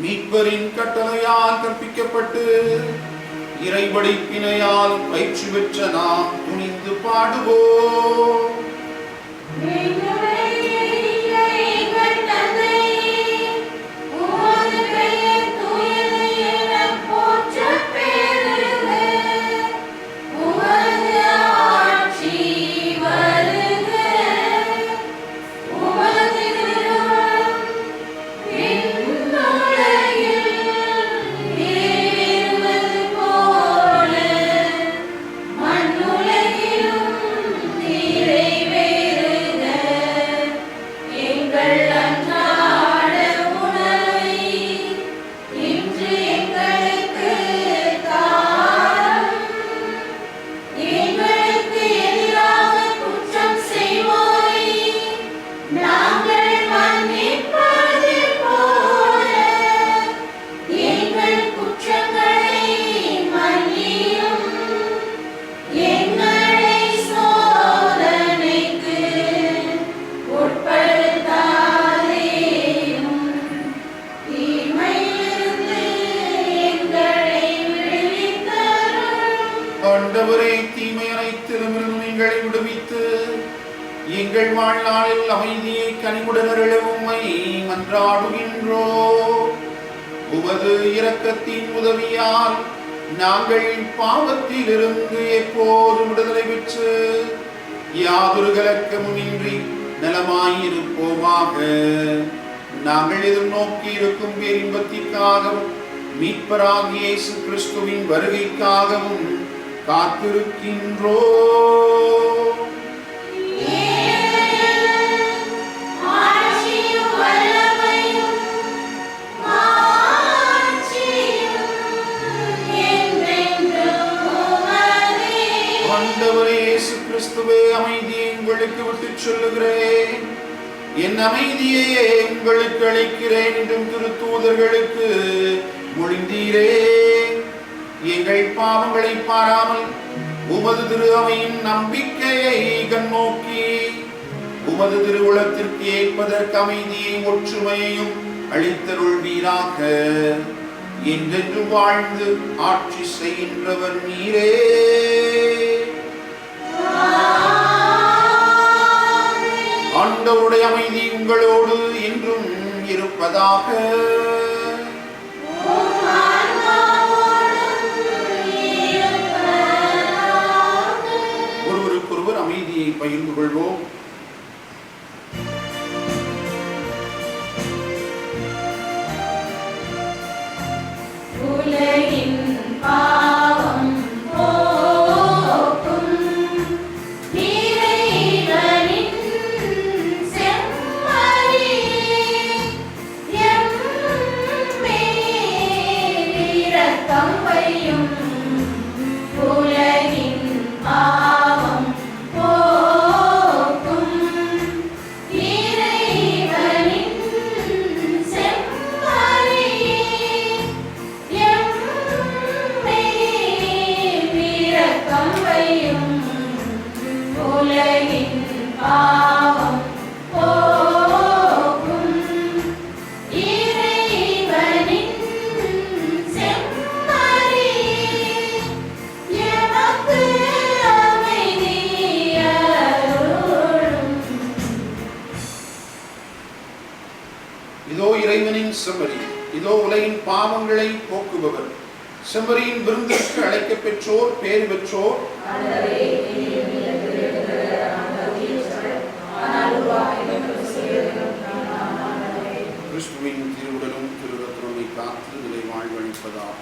மீட்பரின் கட்டளையால் கற்பிக்கப்பட்டு இறைபடிப்பினையால் பயிற்சி பெற்ற நாம் துணிந்து பாடுவோம். எங்கள் வாழ்நாளில் அமைதியை கனிவுடன் அருள உம்மை மன்றாடுகின்றோம். உமது இரக்கத்தின் உதவியால் நாங்கள் பாவத்தில் இருந்து எப்போதும் விடுதலை பெற்று யாதொரு கலக்கமுமின்றி நலமாயிருப்போமாக. நாங்கள் எதிர்நோக்கி இருக்கும் பேரின்பத்திற்காகவும் மீட்பராகிய இயேசு கிறிஸ்துவின் வருகைக்காகவும் காத்திருக்கின்றோம். ஆண்டவரே இயேசு கிறிஸ்துவே, அமைதியை உங்களுக்கு விட்டுச் சொல்லுகிறேன், என் அமைதியை உங்களுக்கு அளிக்கிறேன் என்றும் திருத்தூதர்களுக்கு மொழிந்தீரே. எங்கள் பாவங்களை பாராமல் உமது திரு அவையின் நம்பிக்கையை கண்ணோக்கி உமது திருவுளத்திற்கு ஏற்பதற்கு அமைதியையும் ஒற்றுமையையும் அளித்தருள்வீராக. என்றென்று வாழ்ந்து ஆட்சி செய்கின்றவர் நீரே. ஆண்டவருடைய அமைதி உங்களோடு என்றும் இருப்பதாக. ஒருவருக்கொருவர் அமைதியை பகிர்ந்து கொள்வோம். உலகின் பாவம் போக்கும் உலகின் பாவம் போக்கும் இறைவனின் செம்மறி எமக்கு அமைதி அருளும். இதோ இறைவனின் செம்மறி, இதோ உலகின் பாவங்களை போக்குபவர். செம்மறியின் விருந்திற்கு அழைக்கப் பெற்றோர் பேறு பெற்றோர். கிறிஸ்துவின் திருவுடலும் திருரத்தனை காத்து நிலை வாழ்வழிப்பதாக.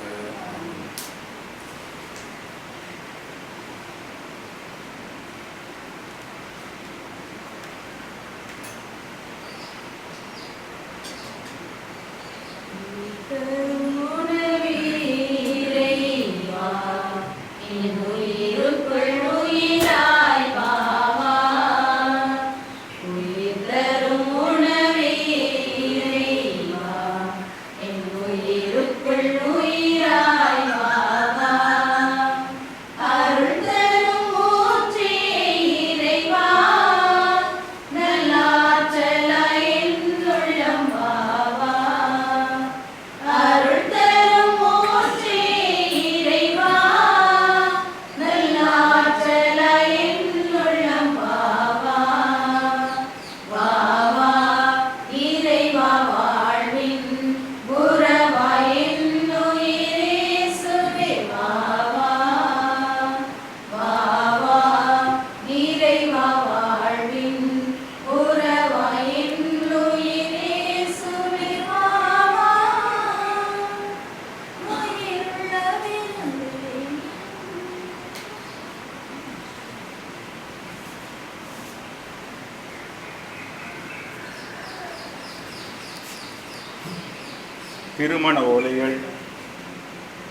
திருமண ஓலைகள்.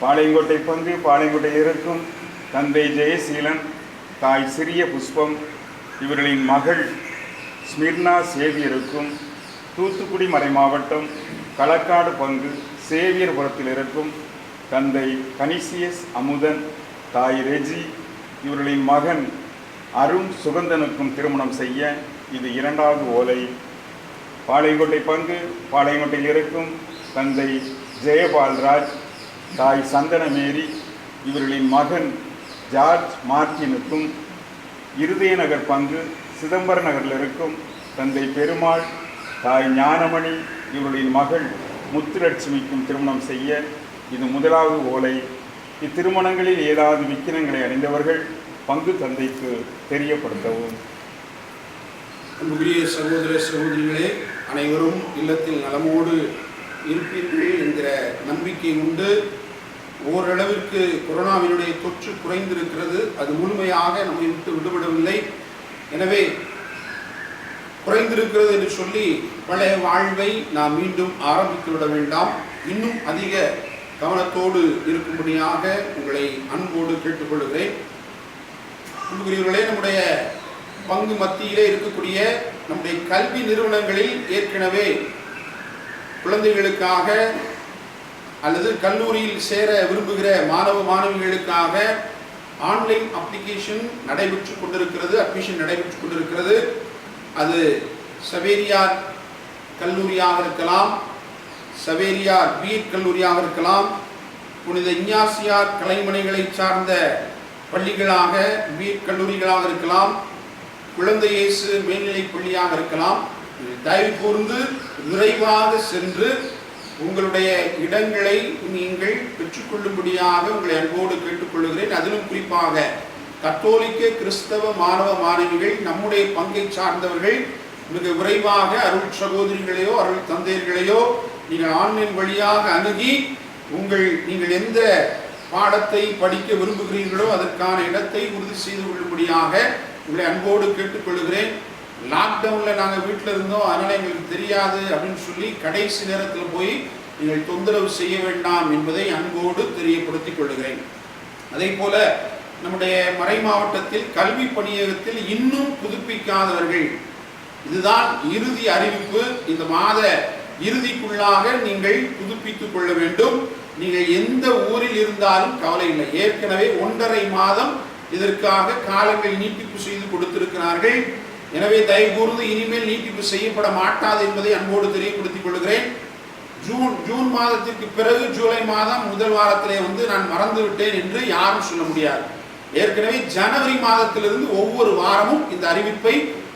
பாளையங்கோட்டை பங்கு பாளையங்கோட்டையில் இருக்கும் தந்தை ஜெயசீலன், தாய் சிறிய புஷ்பம், இவர்களின் மகள் ஸ்மிர்னா சேவியருக்கும் தூத்துக்குடி மறைமாவட்டம் களக்காடு பங்கு சேவியர்புரத்தில் இருக்கும் தந்தை கனிசியஸ் அமுதன், தாய் ரெஜி, இவர்களின் மகன் அருண் சுகந்தனுக்கும் திருமணம் செய்ய இது இரண்டாவது ஓலை. பாளையங்கோட்டை பங்கு பாளையங்கோட்டையில் இருக்கும் தந்தை ஜெயபால்ராஜ், தாய் சந்தனமேரி, இவர்களின் மகன் ஜார்ஜ் மார்டினுக்கும் இருதயநகர் பங்கு சிதம்பர நகரில் இருக்கும் தந்தை பெருமாள், தாய் ஞானமணி, இவர்களின் மகள் முத்துலட்சுமிக்கும் திருமணம் செய்ய இது முதலாவது ஓலை. இத்திருமணங்களில் ஏதாவது விக்கினங்களை அடைந்தவர்கள் பங்கு தந்தைக்கு தெரியப்படுத்தவும். அன்புக்குரிய சகோதர சகோதரிகளே, அனைவரும் இல்லத்தில் நலமோடு இருப்பீர்கள் என்கிற நம்பிக்கை உண்டு. ஓரளவிற்கு கொரோனாவினுடைய தொற்று குறைந்திருக்கிறது. அது முழுமையாக நம்மை விட்டு விடுபடவில்லை. எனவே குறைந்திருக்கிறது என்று சொல்லி பழைய வாழ்வை நாம் மீண்டும் ஆரம்பித்து விட வேண்டாம். இன்னும் அதிக கவனத்தோடு இருக்கும்படியாக உங்களை அன்போடு கேட்டுக்கொள்கிறேன். அன்புக்குரியவர்களே, நம்முடைய பங்கு மத்தியிலே இருக்கக்கூடிய நம்முடைய கல்வி நிறுவனங்களில் ஏற்கனவே குழந்தைகளுக்காக அல்லது கல்லூரியில் சேர விரும்புகிற மாணவ மாணவிகளுக்காக ஆன்லைன் அப்ளிகேஷன் நடைபெற்றுக் கொண்டிருக்கிறது, அட்மிஷன் நடைபெற்றுக் கொண்டிருக்கிறது. அது சவேரியார் கல்லூரியாக இருக்கலாம், சவேரியார் பிஎட் கல்லூரியாக இருக்கலாம், புனித இஞ்ஞாசியார் கலைமனைகளை சார்ந்த பள்ளிகளாக பிஎட் கல்லூரிகளாக இருக்கலாம், குழந்தை இயேசு மேல்நிலைப் பள்ளியாக இருக்கலாம். தயவு கூர்ந்து விரைவாக சென்று உங்களுடைய இடங்களை நீங்கள் பெற்றுக்கொள்ளும்படியாக உங்களை அன்போடு கேட்டுக்கொள்கிறேன். அதிலும் குறிப்பாக கத்தோலிக்க கிறிஸ்தவ மாணவ மாணவிகள், நம்முடைய பங்கை சார்ந்தவர்கள் மிக விரைவாக அருள் சகோதரிகளையோ அருள் தந்தையர்களையோ நீங்கள் ஆன்லைன் வழியாக அணுகி நீங்கள் எந்த பாடத்தை படிக்க விரும்புகிறீர்களோ அதற்கான இடத்தை உறுதி செய்து கொள்ளும்படியாக உங்களை அன்போடு கேட்டுக்கொள்கிறேன். லாக்டவுனில் நாங்கள் வீட்டில் இருந்தோம், அதனால் எங்களுக்கு தெரியாது அப்படின்னு சொல்லி கடைசி நேரத்தில் போய் நீங்கள் தொந்தரவு செய்ய வேண்டாம் என்பதை அன்போடு தெரியப்படுத்திக் கொள்கிறேன். அதே போல நம்முடைய மறை மாவட்டத்தில் கல்வி பணியகத்தில் இன்னும் புதுப்பிக்காதவர்கள், இதுதான் இறுதி அறிவிப்பு, இந்த மாத இறுதிக்குள்ளாக நீங்கள் புதுப்பித்துக் கொள்ள வேண்டும். நீங்கள் எந்த ஊரில் இருந்தாலும் கவலை இல்லை. ஏற்கனவே 1.5 மாதம் இதற்காக காலங்கள் நீட்டிப்பு செய்து கொடுத்திருக்கிறார்கள். எனவே தயவு கூர்ந்து இனிமேல் நீட்டிப்பு செய்யப்பட மாட்டாது என்பதை அன்போடு தெரியப்படுத்திக் கொள்கிறேன். ஜூன் மாதத்திற்கு பிறகு ஜூலை மாதம் முதல் வாரத்திலே நான் மறந்து விட்டேன் என்று யாரும் சொல்ல முடியாது. ஏற்கனவே ஜனவரி மாதத்திலிருந்து ஒவ்வொரு வாரமும் இந்த அறிவிப்பை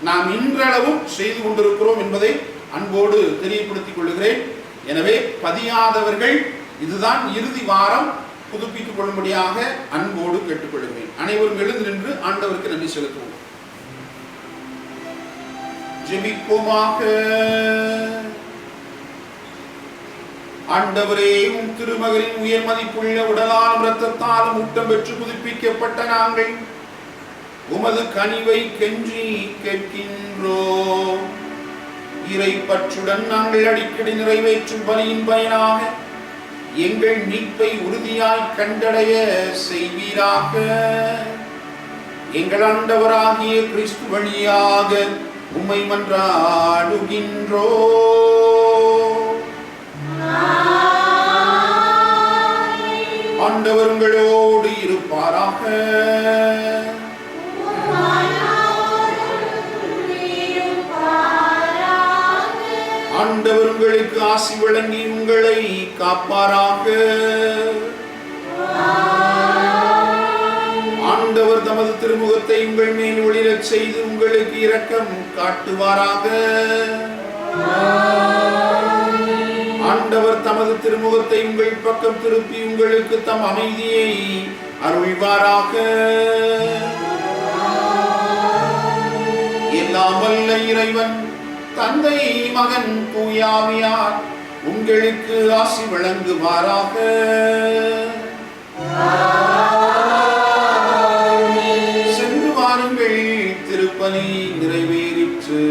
நாம் இன்றளவும் செய்து கொண்டிருக்கிறோம் என்பதை அன்போடு தெரியப்படுத்திக் கொள்கிறேன். எனவே பதியாதவர்கள் இதுதான் இறுதி வாரம் புதுப்பித்துக் கொள்ளும்படியாக அன்போடு கேட்டுக்கொள்கிறேன். அனைவரும் எழுந்து நின்று ஆண்டவருக்கு நன்றி செலுத்துவோம். ஜெபிப்போமாக. ஆண்டவரே, உம் திருமகனின் உயர் மதிப்புள்ள உடலாலும் இரத்தத்தாலும் ஊட்டம் பெற்று புதுப்பிக்கப்பட்ட நாங்கள் உமது கனிவை கெஞ்சி கேட்கின்றோம். இறை பற்றுடன் நாங்கள் அடிக்கடி நிறைவேற்றும் பலியின் பயனாக எங்கள் மீட்பை உறுதியாய் கண்டடைய செய்வீராக. எங்கள் ஆண்டவராகிய கிறிஸ்து வழியாக உம்மை மன்றாடுகின்றோம். ஆண்டவர் உங்களோடு இருப்பாராக. ஆண்டவர் உங்களுக்கு ஆசி வழங்கி உங்களை காப்பாராக. ஆண்டவர் தமது திருமுகத்தை உங்கள் மேல் ஒளிரச் செய்து உங்களுக்கு இரக்கம் காட்டுவாராக. ஆண்டவர் தமது திருமுகத்தை உங்கள் பக்கம் திருப்பி உங்களுக்கு தம் அமைதியை அருள்வாராக. எல்லாம் வல்ல இறைவன் தந்தை, மகன், தூயாவியார் உங்களுக்கு ஆசி வழங்குவாராக. சென்று வாருங்கள், திருப்பலி நிறைவேறிற்று.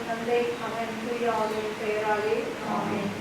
தந்தை, மகன், தூய ஆவியின் பெயராலே ஆமென்.